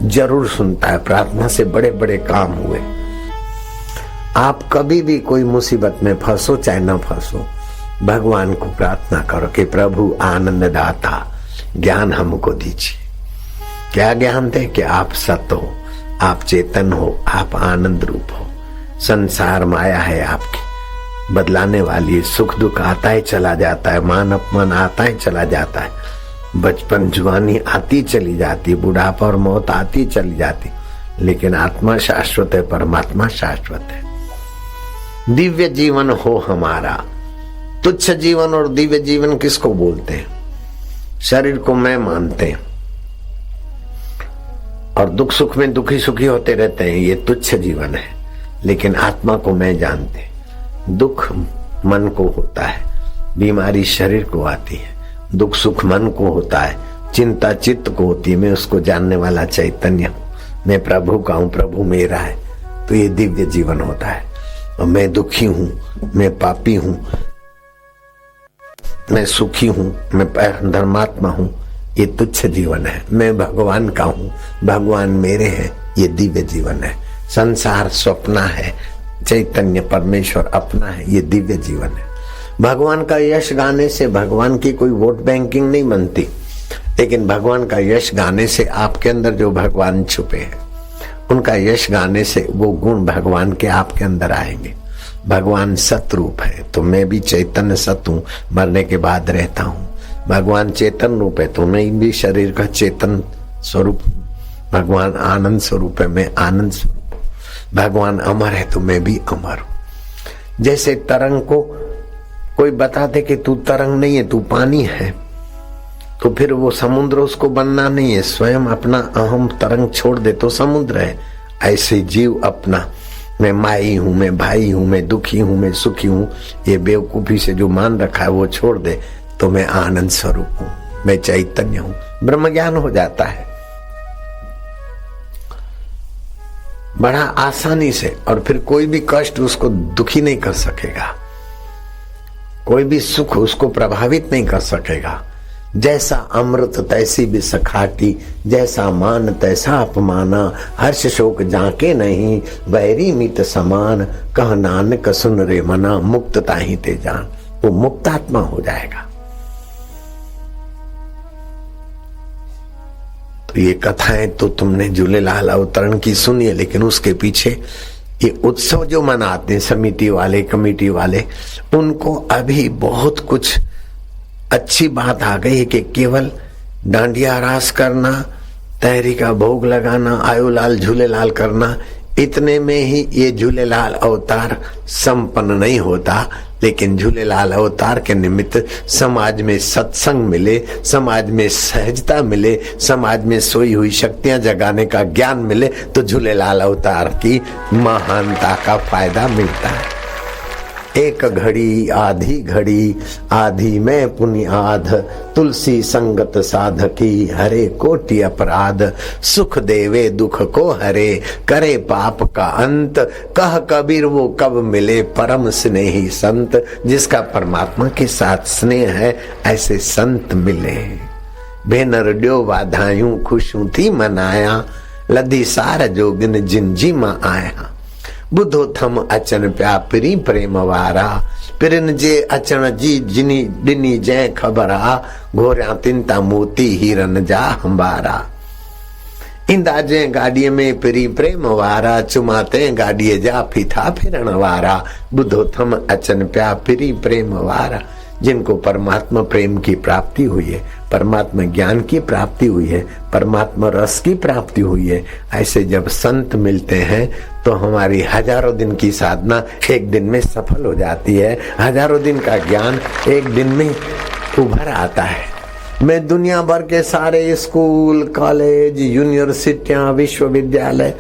जरूर सुनता है। प्रार्थना से बड़े बड़े काम हुए। आप कभी भी कोई मुसीबत में फंसो चाहे न फंसो, भगवान को प्रार्थना करो कि प्रभु आनंद दाता ज्ञान हमको दीजिए। क्या ज्ञान दे? कि आप सत्य हो, आप चेतन हो, आप आनंद रूप हो। संसार माया है आपकी, बदलाने वाली। सुख दुख आता ही चला जाता है, मान अपमान आता ही चला जाता है, बचपन जुआनी आती चली जाती, बुढ़ापा और मौत आती चली जाती, लेकिन आत्मा शाश्वत है, परमात्मा शाश्वत है। दिव्य जीवन हो हमारा। तुच्छ जीवन और दिव्य जीवन किसको बोलते हैं? शरीर को मैं मानते हैं और दुख सुख में दुखी सुखी होते रहते हैं, ये तुच्छ जीवन है। लेकिन आत्मा को मैं जानते। दुख मन को होता है, बीमारी शरीर को आती है, दुख सुख मन को होता है, चिंता चित्त को होती है। मैं उसको जानने वाला चैतन्य हूँ, मैं प्रभु का हूँ, प्रभु मेरा है, तो ये दिव्य जीवन होता है। और मैं दुखी हूँ, मैं पापी हूँ, मैं सुखी हूँ, मैं धर्मात्मा हूँ, ये तुच्छ जीवन है। मैं भगवान का हूँ, भगवान मेरे हैं, ये दिव्य जीवन है। संसार स्वप्न है, चैतन्य परमेश्वर अपना है, ये दिव्य जीवन है। भगवान का यश गाने से भगवान की कोई वोट बैंकिंग नहीं बनती, लेकिन भगवान का यश गाने से आपके अंदर जो भगवान छुपे हैं, उनका यश गाने से वो गुण भगवान के आपके अंदर आएंगे। भगवान सत रूप है, तो मैं भी चैतन्य सत हूँ, मरने के बाद रहता हूँ। भगवान चेतन रूप है, तो मैं भी शरीर का चेतन स्वरूप हूँ। भगवान आनंद स्वरूप है, मैं आनंद स्वरूप हूँ। भगवान अमर है, तो मैं भी अमर हूँ। जैसे तरंग को कोई बता दे कि तू तरंग नहीं है, तू पानी है, तो फिर वो समुद्र उसको बनना नहीं है, स्वयं अपना अहम तरंग छोड़ दे तो समुद्र है। ऐसे जीव अपना मैं माई हूं, मैं भाई हूं, मैं दुखी हूं, मैं सुखी हूं, ये बेवकूफी से जो मान रखा है वो छोड़ दे, तो मैं आनंद स्वरूप हूं, मैं चैतन्य हूं। ब्रह्म ज्ञान हो जाता है बड़ा आसानी से, और फिर कोई भी कष्ट उसको दुखी नहीं कर सकेगा, कोई भी सुख उसको प्रभावित नहीं कर सकेगा। जैसा अमृत तैसी भी सखाटी, जैसा मान तैसा अपमाना, हर्ष शोक जाके नहीं, बैरी मित समान, कह नानक सुन रे मना, मुक्तता ही ते जान। वो मुक्तात्मा हो जाएगा। तो ये कथाएं तो तुमने झूलेलाल अवतरण की सुनी है, लेकिन उसके पीछे ये उत्सव जो मनाते हैं समिति वाले, कमेटी वाले, उनको अभी बहुत कुछ अच्छी बात आ गई है कि केवल डांडिया रास करना, तहरी का भोग लगाना, आयोलाल झूलेलाल करना, इतने में ही ये झूलेलाल अवतार संपन्न नहीं होता। लेकिन झूलेलाल अवतार के निमित्त समाज में सत्संग मिले, समाज में सहजता मिले, समाज में सोई हुई शक्तियां जगाने का ज्ञान मिले, तो झूलेलाल अवतार की महानता का फायदा मिलता है। एक घड़ी आधी घड़ी, आधी में पुनियाध, तुलसी संगत साधकी, हरे कोटि अपराध, सुख देवे दुख को हरे, करे पाप का अंत, कह कबीर वो कब मिले, परम स्नेही संत। जिसका परमात्मा के साथ स्नेह है, ऐसे संत मिले। भेनर ड्यो वाधायूं खुशूं थी मनाया, लधी सार जोगिन जिन जी मां आया। बुधो थम अचन प्या पिरी प्रेम वारा, पिरन जे अचन जी जिनी डिनी जै खबरा, घोरिया तिनता मोती हीरन जा हंबारा। इंदा जे गाड़ीअ में पिरी प्रेम वारा, चुमाते गाड़ीअ जा फिथा फिरण वारा। बुधो थम अचन प्या पिरी प्रेम वारा। जिनको परमात्मा प्रेम की प्राप्ति हुई है, परमात्मा ज्ञान की प्राप्ति हुई है, परमात्मा रस की प्राप्ति हुई है। ऐसे जब संत मिलते हैं तो हमारी हजारों दिन की साधना एक दिन में सफल हो जाती है, हजारों दिन का ज्ञान एक दिन में उभर आता है। मैं दुनिया भर के सारे स्कूल, कॉलेज, यूनिवर्सिटियां, विश्वविद्यालय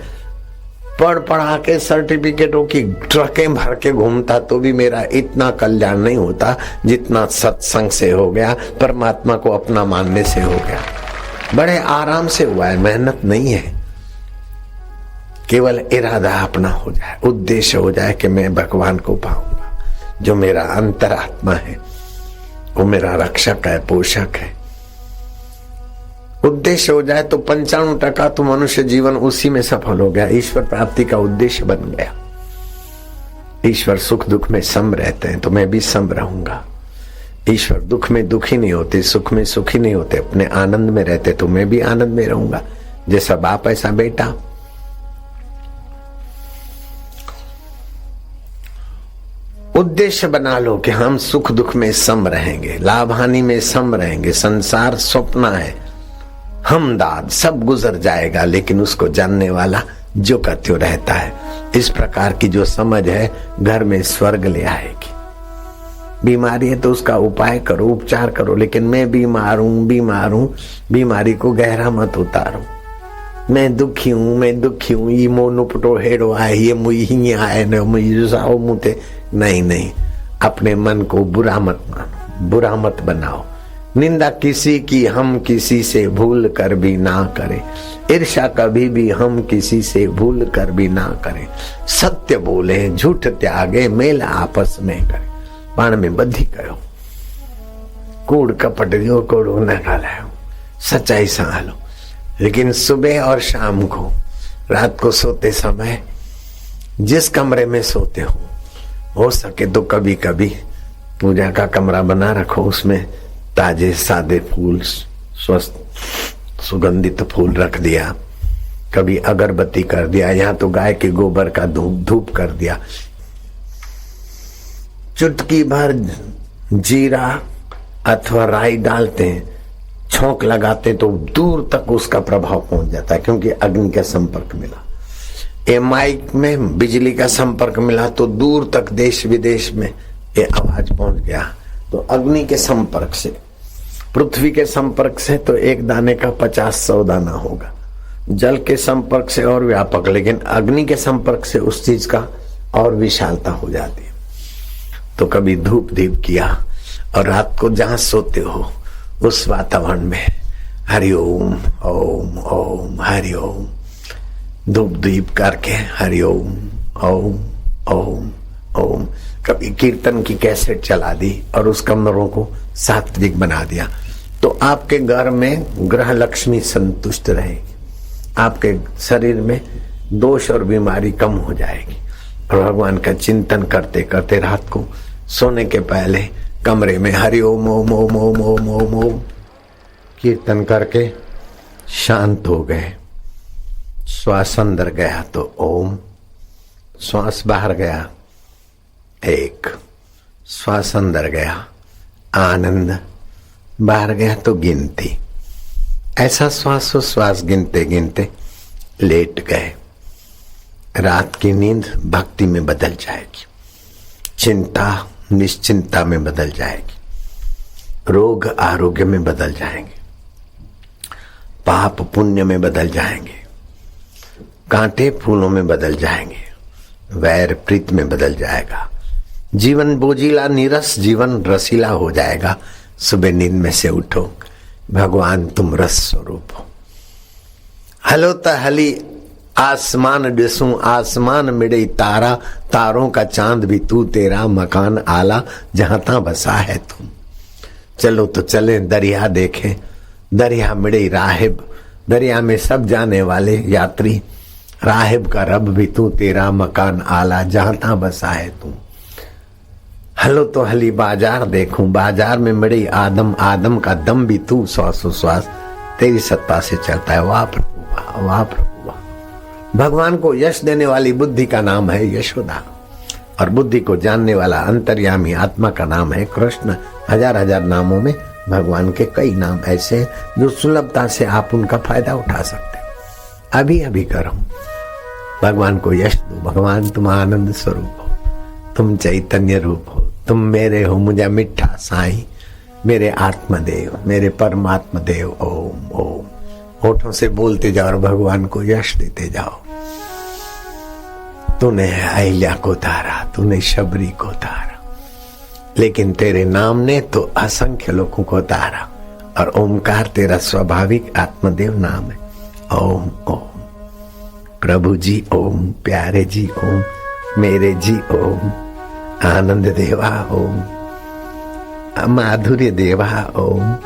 पढ़ा के सर्टिफिकेटों की ट्रकें भर के घूमता तो भी मेरा इतना कल्याण नहीं होता जितना सत्संग से हो गया, परमात्मा को अपना मानने से हो गया। बड़े आराम से हुआ है, मेहनत नहीं है, केवल इरादा अपना हो जाए, उद्देश्य हो जाए कि मैं भगवान को पाऊंगा। जो मेरा अंतरात्मा है वो मेरा रक्षक है, पोषक है। उद्देश्य हो जाए तो 95% तो मनुष्य जीवन उसी में सफल हो गया, ईश्वर प्राप्ति का उद्देश्य बन गया। ईश्वर सुख दुख में सम रहते हैं तो मैं भी सम रहूंगा। ईश्वर दुख में दुखी नहीं होते, सुख में सुखी नहीं होते, अपने आनंद में रहते तो मैं भी आनंद में रहूंगा। जैसा बाप ऐसा बेटा। उद्देश्य बना लो कि हम सुख दुख में सम रहेंगे, लाभ हानि में सम रहेंगे। संसार स्वप्न है, हमदाद सब गुजर जाएगा, लेकिन उसको जानने वाला जो का त्यों रहता है। इस प्रकार की जो समझ है घर में स्वर्ग ले आएगी। बीमारी है तो उसका उपाय करो, उपचार करो, लेकिन मैं बीमार हूं, बीमारी को गहरा मत उतारो। मैं दुखी हूं, ये मोनुपटो हेड़ो आए, ये मुई ही आए न मुई साओ मुते। नहीं, अपने मन को बुरा मत मानो, बुरा मत बनाओ। निंदा किसी की हम किसी से भूल कर भी ना करें, ईर्ष्या कभी भी हम किसी से भूल कर भी ना करें। सत्य बोले, झूठ त्यागे, मेल आपस में करें। पाण में बधी करो, कूड़ कपट जो कोड़ो न गालायो, सच्चाई संभालो। लेकिन सुबह और शाम को, रात को सोते समय जिस कमरे में सोते हो सके तो कभी कभी पूजा का कमरा बना रखो, उसमें ताजे सादे फूल, स्वस्थ सुगंधित फूल रख दिया, कभी अगरबत्ती कर दिया, यहाँ तो गाय के गोबर का धूप कर दिया। चुटकी भर जीरा अथवा राई डालते हैं, छोंक लगाते तो दूर तक उसका प्रभाव पहुंच जाता है, क्योंकि अग्नि का संपर्क मिला। माइक में बिजली का संपर्क मिला तो दूर तक देश विदेश में ये आवाज पहुंच गया। तो अग्नि के संपर्क से, पृथ्वी के संपर्क से तो एक दाने का 50-100 दाना होगा। जल के संपर्क से और व्यापक, लेकिन अग्नि के संपर्क से उस चीज का और विशालता हो जाती है। तो कभी धूप दीप किया, और रात को जहां सोते हो उस वातावरण में हरिओम ओम ओम हरिओम, धूप दीप करके हरिओम ओम ओम ओम। कभी कीर्तन की कैसेट चला दी और उस कमरों को सात्विक बना दिया, तो आपके घर में ग्रह लक्ष्मी संतुष्ट रहेगी, आपके शरीर में दोष और बीमारी कम हो जाएगी। और भगवान का चिंतन करते करते रात को सोने के पहले कमरे में हरि ओम ओम ओम ओम ओम ओम ओम कीर्तन करके शांत हो गए। श्वास अंदर गया तो ओम, श्वास बाहर गया एक, श्वास अंदर गया आनंद, बाहर गया तो गिनती। ऐसा श्वास गिनते गिनते लेट गए। रात की नींद भक्ति में बदल जाएगी, चिंता निश्चिंता में बदल जाएगी, रोग आरोग्य में बदल जाएंगे, पाप पुण्य में बदल जाएंगे, कांटे फूलों में बदल जाएंगे, वैर प्रीत में बदल जाएगा। जीवन बोझिला नीरस, जीवन रसीला हो जाएगा। सुबह नींद में से उठो, भगवान तुम रस स्वरूप हो। हलो त हली आसमान डिसूं, आसमान मिड़े तारा, तारों का चांद भी तू, तेरा मकान आला, जहां ता बसा है तुम। चलो तो चले दरिया देखें, दरिया मिड़े राहिब, दरिया में सब जाने वाले यात्री, राहिब का रब भी तू, तेरा मकान आला, जहां ता बसा है तुम। हलो तो हली बाजार देखूं, बाजार में मिड़ी आदम, आदम का दम भी तू, श्वासोश्वास तेरी सत्ता से चलता है। वाह प्रभु वाह, वाह प्रभु वाह। भगवान को यश देने वाली बुद्धि का नाम है यशोदा, और बुद्धि को जानने वाला अंतर्यामी आत्मा का नाम है कृष्ण। हजार हजार नामों में भगवान के कई नाम ऐसे हैं जो सुलभता से आप उनका फायदा उठा सकते हैं। अभी अभी करो, भगवान को यश दो। भगवान तुम आनंद स्वरूप हो, तुम चैतन्य रूप हो, तुम मेरे हो, मुझे मिठा साईं, मेरे आत्मदेव, मेरे परमात्मा देव। ओम ओम होठों से बोलते जाओ और भगवान को यश देते जाओ। तूने अहिल्या को तारा, तूने शबरी को तारा, लेकिन तेरे नाम ने तो असंख्य लोगों को तारा। और ओमकार तेरा स्वाभाविक आत्मदेव नाम है। ओम ओम प्रभु जी ओम, प्यारे जी ओम, मेरे जी ओम, आनंद देवा ओम, माधुर्य देवा ओम।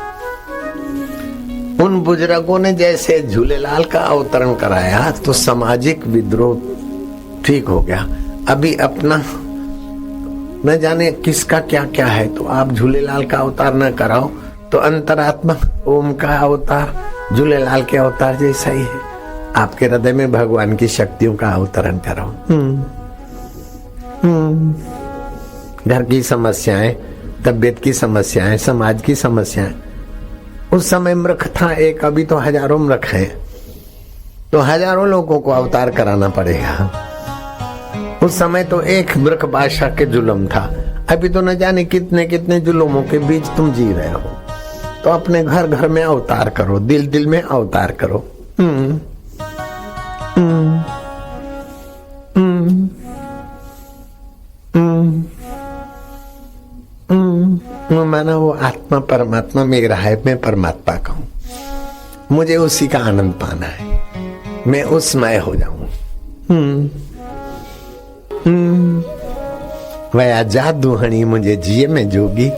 उन बुजुर्गों ने जैसे झूलेलाल का अवतरण कराया तो सामाजिक विद्रोह ठीक हो गया। अभी अपना न जाने किसका क्या क्या है, तो आप झूलेलाल का अवतार न कराओ तो अंतरात्मा ओम का अवतार झूलेलाल के अवतार जैसा ही है। आपके हृदय में भगवान की शक्तियों का अवतरण कराओ। घर की समस्याएं, तबियत की समस्याएं, समाज की समस्याएं। उस समय मृख था एक, अभी तो हजारों मृख हैं, तो हजारों लोगों को अवतार कराना पड़ेगा। उस समय तो एक मृख बादशाह के जुल्म था, अभी तो न जाने कितने कितने जुल्मों के बीच तुम जी रहे हो। तो अपने घर घर में अवतार करो, दिल दिल में अवतार करो। माना वो आत्मा परमात्मा मेरा है, मैं परमात्मा का हूं, मुझे उसी का आनंद पाना है, मैं उसमय हो जाऊं। वया जादू हणी मुझे जिये में जोगी,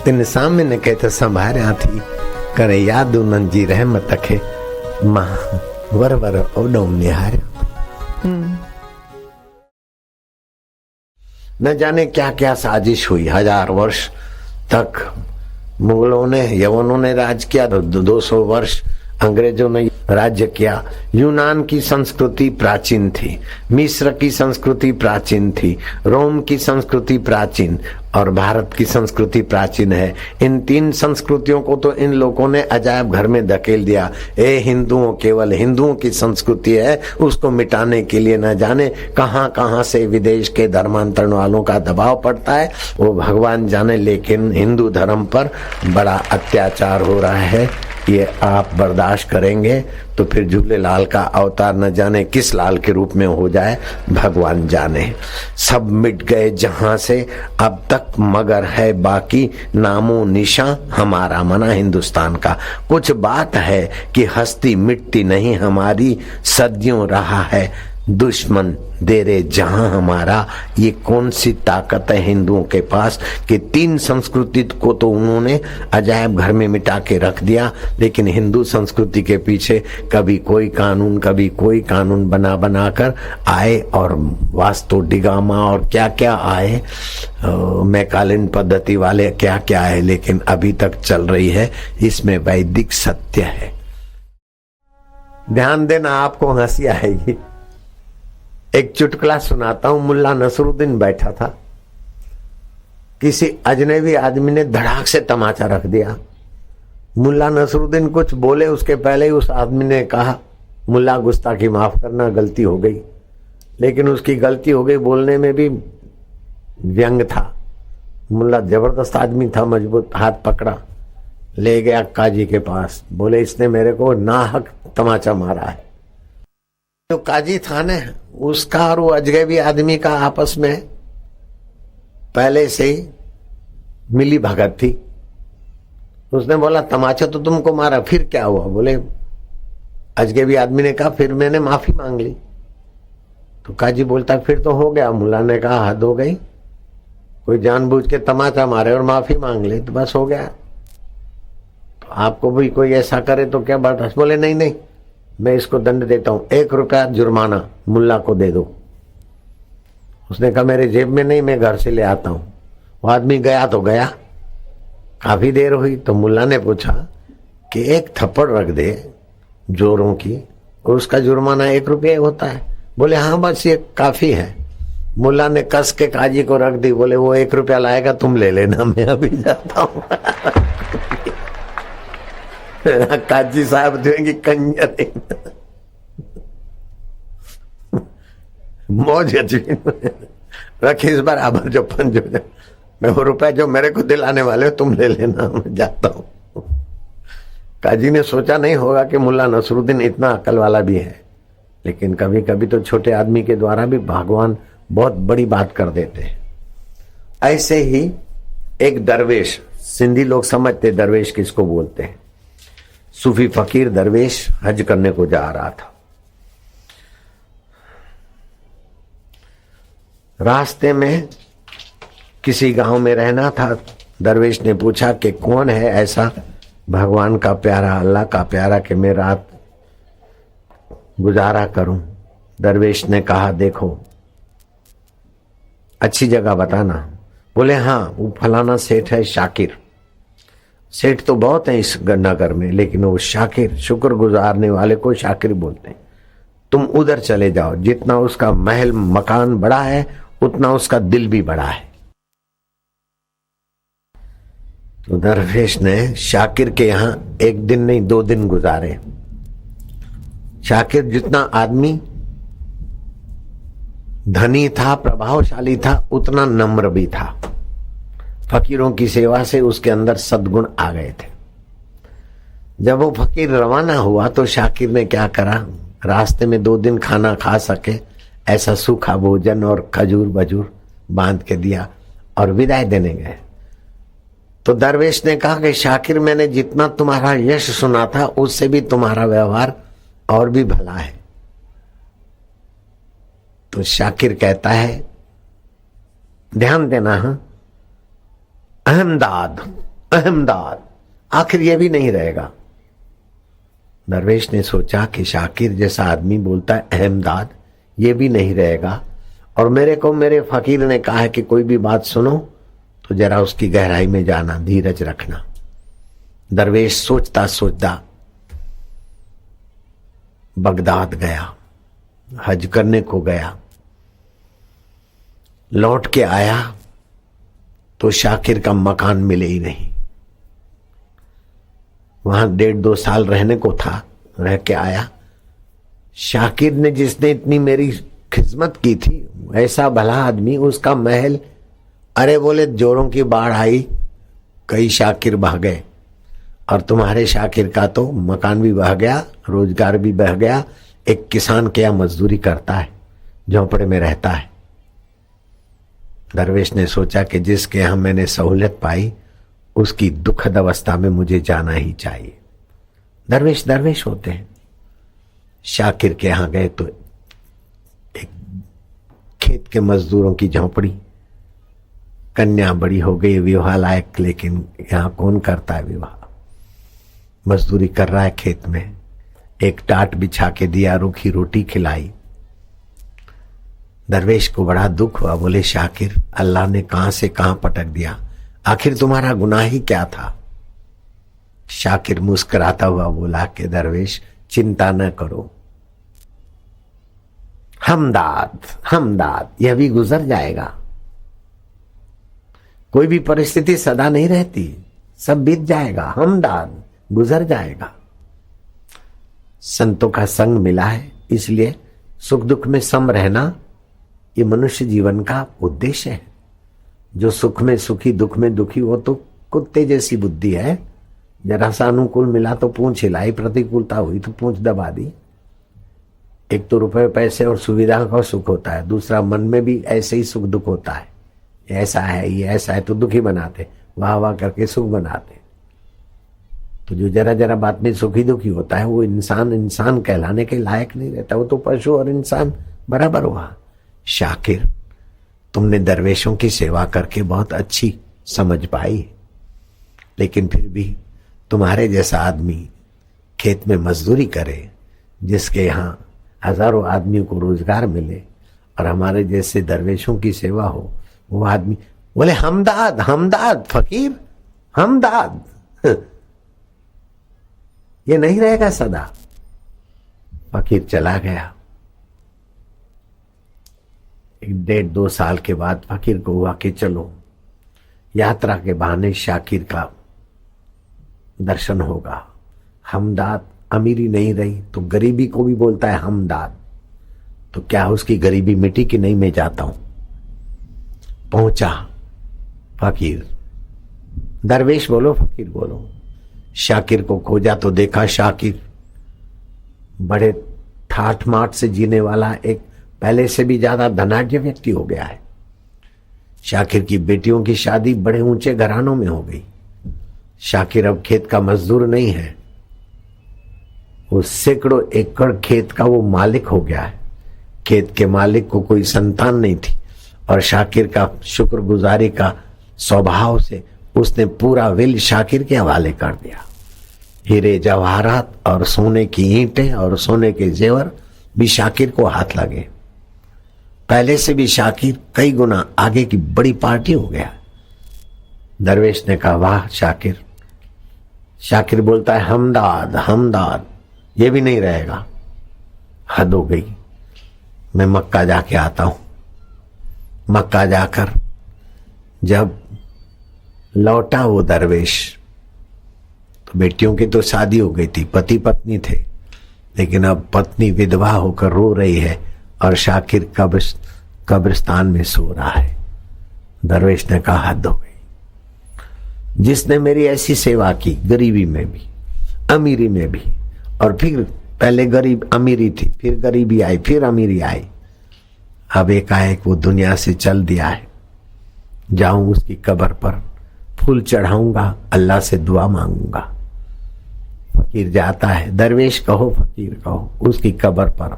तिन सामने कहते संभारिया थी, करे याद उन्हनि जी रहमत खे, मां वर वर ओडो निहारियो। न जाने क्या क्या साजिश हुई। 1000 वर्ष तक मुगलों ने, यवनों ने राज किया, 200 वर्ष अंग्रेजों ने राज्य किया। यूनान की संस्कृति प्राचीन थी, मिस्र की संस्कृति प्राचीन थी, रोम की संस्कृति प्राचीन, और भारत की संस्कृति प्राचीन है। इन 3 संस्कृतियों को तो इन लोगों ने अजायब घर में धकेल दिया। ए हिंदुओं, केवल हिंदुओं की संस्कृति है, उसको मिटाने के लिए न जाने कहां कहां से विदेश के धर्मांतरण वालों का दबाव पड़ता है, वो भगवान जाने। लेकिन हिंदू धर्म पर बड़ा अत्याचार हो रहा है, ये आप बर्दाश्त करेंगे तो फिर झूलेलाल का अवतार न जाने किस लाल के रूप में हो जाए, भगवान जाने। सब मिट गए जहां से अब तक, मगर है बाकी नामो निशान हमारा, मना हिंदुस्तान का। कुछ बात है कि हस्ती मिटती नहीं हमारी, सदियों रहा है दुश्मन देरे जहां हमारा। ये कौन सी ताकत है हिंदुओं के पास कि 3 संस्कृति को तो उन्होंने अजायब घर में मिटा के रख दिया, लेकिन हिंदू संस्कृति के पीछे कभी कोई कानून, कभी कोई कानून बना बना कर आए, और वास्तु डिगामा और क्या क्या आए, मैकालिन पद्धति वाले क्या क्या है, लेकिन अभी तक चल रही है। इसमें वैदिक सत्य है। ध्यान देना, आपको हंसी आएगी। एक चुटकुला सुनाता हूं। मुल्ला नसरुद्दीन बैठा था, किसी अजनबी आदमी ने धड़ाक से तमाचा रख दिया। मुल्ला नसरुद्दीन कुछ बोले उसके पहले ही उस आदमी ने कहा, मुल्ला गुस्ताखी माफ करना, गलती हो गई। लेकिन उसकी गलती हो गई बोलने में भी व्यंग था। मुल्ला जबरदस्त आदमी था, मजबूत, हाथ पकड़ा, ले गया काजी के पास। बोले इसने मेरे को नाहक तमाचा मारा है। तो काजी था ने, उसका और वो अजनबी आदमी का आपस में पहले से ही मिली भगत थी। उसने बोला तमाचा तो तुमको मारा, फिर क्या हुआ? बोले अजनबी आदमी ने कहा फिर मैंने माफी मांग ली। तो काजी बोलता फिर तो हो गया। मुल्ला ने कहा हद हो गई, कोई जानबूझ के तमाचा मारे और माफी मांग ले तो बस हो गया। तो आपको भी कोई ऐसा करे तो क्या बात? बोले नहीं नहीं, मैं इसको दंड देता हूं, 1 रुपया जुर्माना मुल्ला को दे दो। उसने कहा मेरे जेब में नहीं, मैं घर से ले आता हूं। वो आदमी गया तो गया। काफी देर हुई तो मुल्ला ने पूछा कि 1 थप्पड़ रख दे जोरों की और उसका जुर्माना 1 रुपया होता है। बोले हाँ बस ये काफी है। मुल्ला ने कस के काजी को रख दी। बोले वो 1 रुपया लाएगा, तुम ले लेना, मैं अभी जाता हूं। काजी साहब देंगे कंजर मौज रखी इस बराबर जो पंजो मैं वो रुपए जो मेरे को दिलाने वाले हो तुम ले लेना, मैं जाता हूं। काजी ने सोचा नहीं होगा कि मुल्ला नसरुद्दीन इतना अकल वाला भी है, लेकिन कभी कभी तो छोटे आदमी के द्वारा भी भगवान बहुत बड़ी बात कर देते हैं। ऐसे ही एक दरवेश, सिंधी लोग समझते दरवेश किसको बोलते हैं, सूफी फकीर दरवेश हज करने को जा रहा था। रास्ते में किसी गांव में रहना था। दरवेश ने पूछा कि कौन है ऐसा भगवान का प्यारा, अल्लाह का प्यारा कि मैं रात गुजारा करूं। दरवेश ने कहा देखो अच्छी जगह बताना। बोले हाँ वो फलाना सेठ है शाकिर। सेठ तो बहुत है इस नगर में, लेकिन वो शाकिर, शुक्र गुजारने वाले को शाकिर बोलते हैं। तुम उधर चले जाओ, जितना उसका महल मकान बड़ा है उतना उसका दिल भी बड़ा है। तो दरवेश ने शाकिर के यहां एक दिन नहीं 2 दिन गुजारे। शाकिर जितना आदमी धनी था, प्रभावशाली था, उतना नम्र भी था। फकीरों की सेवा से उसके अंदर सद्गुण आ गए थे। जब वो फकीर रवाना हुआ तो शाकिर ने क्या करा, रास्ते में 2 दिन खाना खा सके ऐसा सूखा भोजन और खजूर बजूर बांध के दिया और विदाई देने गए। तो दरवेश ने कहा कि शाकिर मैंने जितना तुम्हारा यश सुना था उससे भी तुम्हारा व्यवहार और भी भला है। तो शाकिर कहता है ध्यान देना, हाँ अहमदाद अहमदाद, आखिर ये भी नहीं रहेगा। दरवेश ने सोचा कि शाकिर जैसा आदमी बोलता है अहमदाद, ये भी नहीं रहेगा। और मेरे को मेरे फकीर ने कहा है कि कोई भी बात सुनो तो जरा उसकी गहराई में जाना, धीरज रखना। दरवेश सोचता सोचता बगदाद गया, हज करने को गया। लौट के आया तो शाकिर का मकान मिले ही नहीं। वहां 1.5-2 साल रहने को था, रह के आया। शाकिर ने जिसने इतनी मेरी खिदमत की थी, ऐसा भला आदमी, उसका महल, अरे बोले जोरों की बाढ़ आई, कई शाकिर बह गए और तुम्हारे शाकिर का तो मकान भी बह गया, रोजगार भी बह गया। एक किसान क्या मजदूरी करता है, झोंपड़े में रहता है। दरवेश ने सोचा कि जिसके यहां मैंने सहूलियत पाई उसकी दुखद अवस्था में मुझे जाना ही चाहिए। दरवेश दरवेश होते हैं। शाकिर के यहां गए तो एक खेत के मजदूरों की झोंपड़ी, कन्या बड़ी हो गई, विवाह लायक, लेकिन यहां कौन करता है विवाह। मजदूरी कर रहा है खेत में, एक टाट बिछा के दिया, रूखी रोटी खिलाई। दरवेश को बड़ा दुख हुआ। बोले शाकिर अल्लाह ने कहां से कहां पटक दिया, आखिर तुम्हारा गुनाह ही क्या था। शाकिर मुस्कुराता हुआ बोला कि दरवेश चिंता न करो, हमदाद हमदाद, यह भी गुजर जाएगा। कोई भी परिस्थिति सदा नहीं रहती, सब बीत जाएगा, हमदाद गुजर जाएगा। संतों का संग मिला है, इसलिए सुख दुख में सम रहना ये मनुष्य जीवन का उद्देश्य है। जो सुख में सुखी, दुख में दुखी, वो तो कुत्ते जैसी बुद्धि है। जरा सा अनुकूल मिला तो पूंछ हिलाई, प्रतिकूलता हुई तो पूंछ दबा दी। एक तो रुपए पैसे और सुविधा का सुख होता है, दूसरा मन में भी ऐसे ही सुख दुख होता है। ऐसा है, ये ऐसा है तो दुखी बनाते, वाह वाह करके सुख बनाते। तो जो जरा जरा बात में सुखी दुखी होता है वो इंसान इंसान कहलाने के लायक नहीं रहता, वो तो पशु और इंसान बराबर हुआ। शाकिर तुमने दरवेशों की सेवा करके बहुत अच्छी समझ पाई, लेकिन फिर भी तुम्हारे जैसा आदमी खेत में मजदूरी करे, जिसके यहाँ हजारों आदमियों को रोजगार मिले और हमारे जैसे दरवेशों की सेवा हो, वो आदमी। बोले हमदाद हमदाद फकीर हमदाद, ये नहीं रहेगा सदा। फकीर चला गया। 1.5-2 साल के बाद फकीर को हुआ कि चलो यात्रा के बहाने शाकिर का दर्शन होगा। हमदाद अमीरी नहीं रही तो गरीबी को भी बोलता है हमदाद। तो क्या उसकी गरीबी मिटी कि नहीं? मैं जाता हूं। पहुंचा फकीर, दरवेश बोलो फकीर बोलो। शाकिर को खोजा तो देखा शाकिर बड़े ठाठ माठ से जीने वाला एक पहले से भी ज्यादा धनाढ्य व्यक्ति हो गया है। शाकिर की बेटियों की शादी बड़े ऊंचे घरानों में हो गई। शाकिर अब खेत का मजदूर नहीं है, वो सैकड़ों एकड़ खेत का वो मालिक हो गया है। खेत के मालिक को कोई संतान नहीं थी और शाकिर का शुक्रगुजारी का स्वभाव से उसने पूरा विल शाकिर के हवाले कर दिया। हीरे जवाहरात और सोने की ईंटें और सोने के जेवर भी शाकिर को हाथ लगे। पहले से भी शाकिर कई गुना आगे की बड़ी पार्टी हो गया। दरवेश ने कहा वाह शाकिर। शाकिर बोलता है हमदाद हमदाद, ये भी नहीं रहेगा, हद हो गई। मैं मक्का जाके आता हूं। मक्का जाकर जब लौटा वो दरवेश तो बेटियों की तो शादी हो गई थी, पति पत्नी थे, लेकिन अब पत्नी विधवा होकर रो रही है और शाकिर कब्रिस्तान में सो रहा है। दरवेश ने कहा हद हो गई। जिसने मेरी ऐसी सेवा की, गरीबी में भी अमीरी में भी, और फिर पहले गरीब अमीरी थी, फिर गरीबी आई, फिर अमीरी आई, अब एकाएक वो दुनिया से चल दिया है। जाऊं उसकी कब्र पर फूल चढ़ाऊंगा, अल्लाह से दुआ मांगूंगा। फकीर जाता है, दरवेश कहो फकीर कहो, उसकी कब्र पर।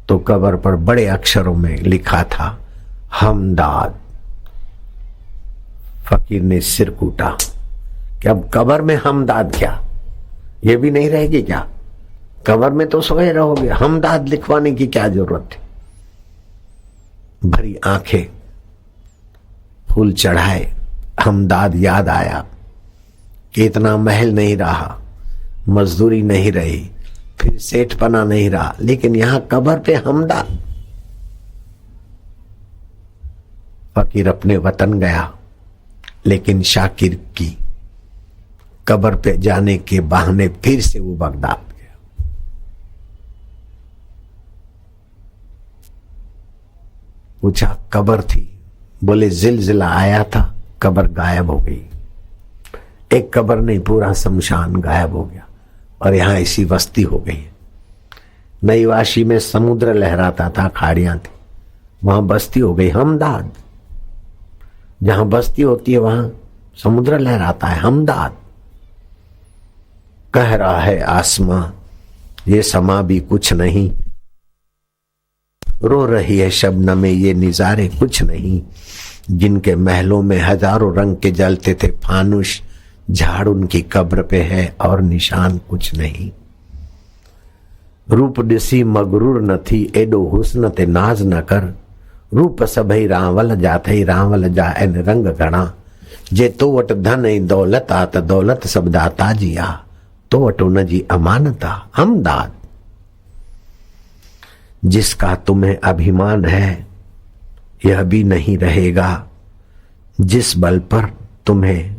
तो कब्र पर बड़े अक्षरों में लिखा था हमदाद। फकीर ने सिर कूटा कि अब कब्र में हमदाद क्या, ये भी नहीं रहेगी क्या? कब्र में तो सोए रहोगे, हमदाद लिखवाने की क्या जरूरत है? भरी आंखें, फूल चढ़ाए, हमदाद याद आया कि इतना महल नहीं रहा, मजदूरी नहीं रही, फिर सेठपना नहीं रहा, लेकिन यहां कब्र पे हमदाद। फकीर अपने वतन गया, लेकिन शाकिर की कब्र पे जाने के बहाने फिर से वो बगदाद गया। पूछा कब्र थी? बोले जिलजिला आया था, कब्र गायब हो गई। एक कब्र नहीं, पूरा शमशान गायब हो गया और यहां ऐसी बस्ती हो गई। नई वाशी में समुद्र लहराता था, खाड़ियां थी, वहां बस्ती हो गई हमदाद। जहां बस्ती होती है वहां समुद्र लहराता है, हमदाद। कह रहा है आसमां ये समा भी कुछ नहीं, रो रही है शबनमें ये निजारे कुछ नहीं। जिनके महलों में हजारों रंग के जलते थे फानुश, झाड़ उनकी कब्र पे है और निशान कुछ नहीं। रूप ॾिसी मगरूर न थी, एडो हुस्न ते नाज न कर। रूप सभई रावल जा थई, रावल जा एन रंग घणा। जे तो वट धन ऐं दौलत आ त दौलत सब दाता जी आ, तो वट उन जी अमानत आ हमदाद। जिसका तुम्हें अभिमान है यह भी नहीं रहेगा, जिस बल पर तुम्हें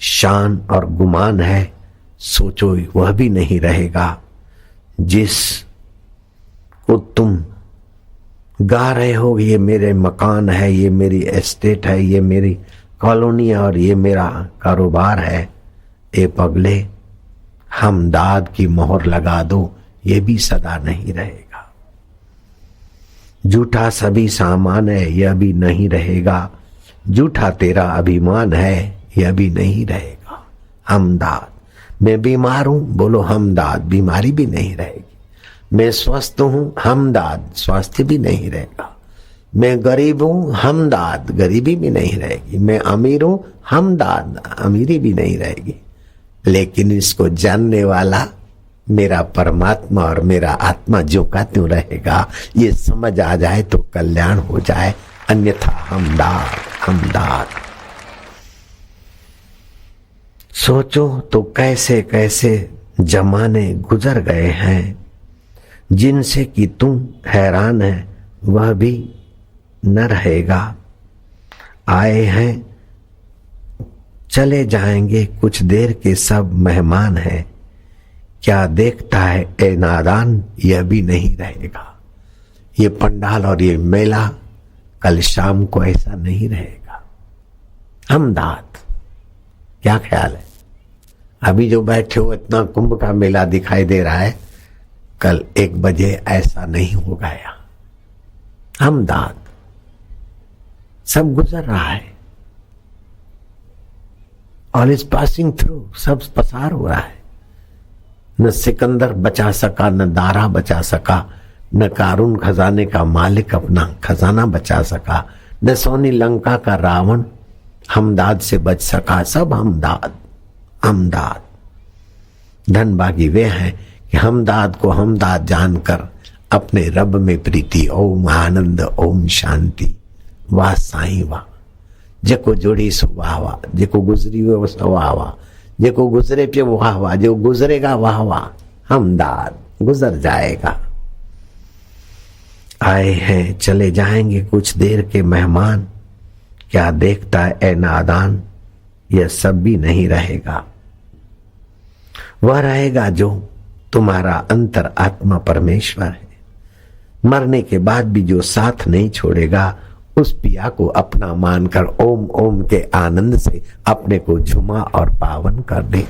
शान और गुमान है सोचो वह भी नहीं रहेगा। जिस को तुम गा रहे हो ये मेरे मकान है, ये मेरी एस्टेट है, ये मेरी कॉलोनी है और ये मेरा कारोबार है, ए पगले हमदाद की मोहर लगा दो, ये भी सदा नहीं रहेगा। झूठा सभी सामान है यह भी नहीं रहेगा, झूठा तेरा अभिमान है यह भी नहीं रहेगा हमदाद। मैं बीमार हूं, बोलो हमदाद, बीमारी भी नहीं रहेगी। मैं स्वस्थ हूं, हमदाद, स्वास्थ्य भी नहीं रहेगा। मैं गरीब हूं, हमदाद, गरीबी भी नहीं रहेगी। मैं अमीर हूं, हमदाद, अमीरी भी नहीं रहेगी। लेकिन इसको जानने वाला मेरा परमात्मा और मेरा आत्मा ज्यों का त्यों रहेगा, ये समझ आ जाए तो कल्याण हो जाए, अन्यथा हमदाद हमदाद। सोचो तो कैसे कैसे जमाने गुजर गए हैं, जिनसे कि तुम हैरान है वह भी न रहेगा। आए हैं चले जाएंगे कुछ देर के सब मेहमान हैं, क्या देखता है ए नादान, यह भी नहीं रहेगा। ये पंडाल और ये मेला कल शाम को ऐसा नहीं रहेगा। हमदाद, क्या ख्याल है? अभी जो बैठे हो इतना कुंभ का मेला दिखाई दे रहा है, कल 1 बजे ऐसा नहीं हो गया। हमदाद, सब गुजर रहा है, ऑल इज पासिंग थ्रू, सब पसार हो रहा है। न सिकंदर बचा सका, न दारा बचा सका, न कारून खजाने का मालिक अपना खजाना बचा सका, न सोनी लंका का रावण हमदाद से बच सका। सब हमदाद हमदाद। धनभागी वे हैं कि हमदाद को हमदाद जानकर अपने रब में प्रीति। ओम आनंद, ओम शांति। वाह साईं वाह। जेको जोड़ी सो वाह वाह, जेको गुजरी वो वाह वाह, जेको गुजरे पे वो वाह वाह, जो गुजरेगा वाह वाह। हमदाद गुजर जाएगा। आए हैं चले जाएंगे कुछ देर के मेहमान, क्या देखता है ए नादान, यह सब भी नहीं रहेगा। वह रहेगा जो तुम्हारा अंतर आत्मा परमेश्वर है। मरने के बाद भी जो साथ नहीं छोड़ेगा, उस पिया को अपना मानकर ओम ओम के आनंद से अपने को झुमा और पावन कर दे।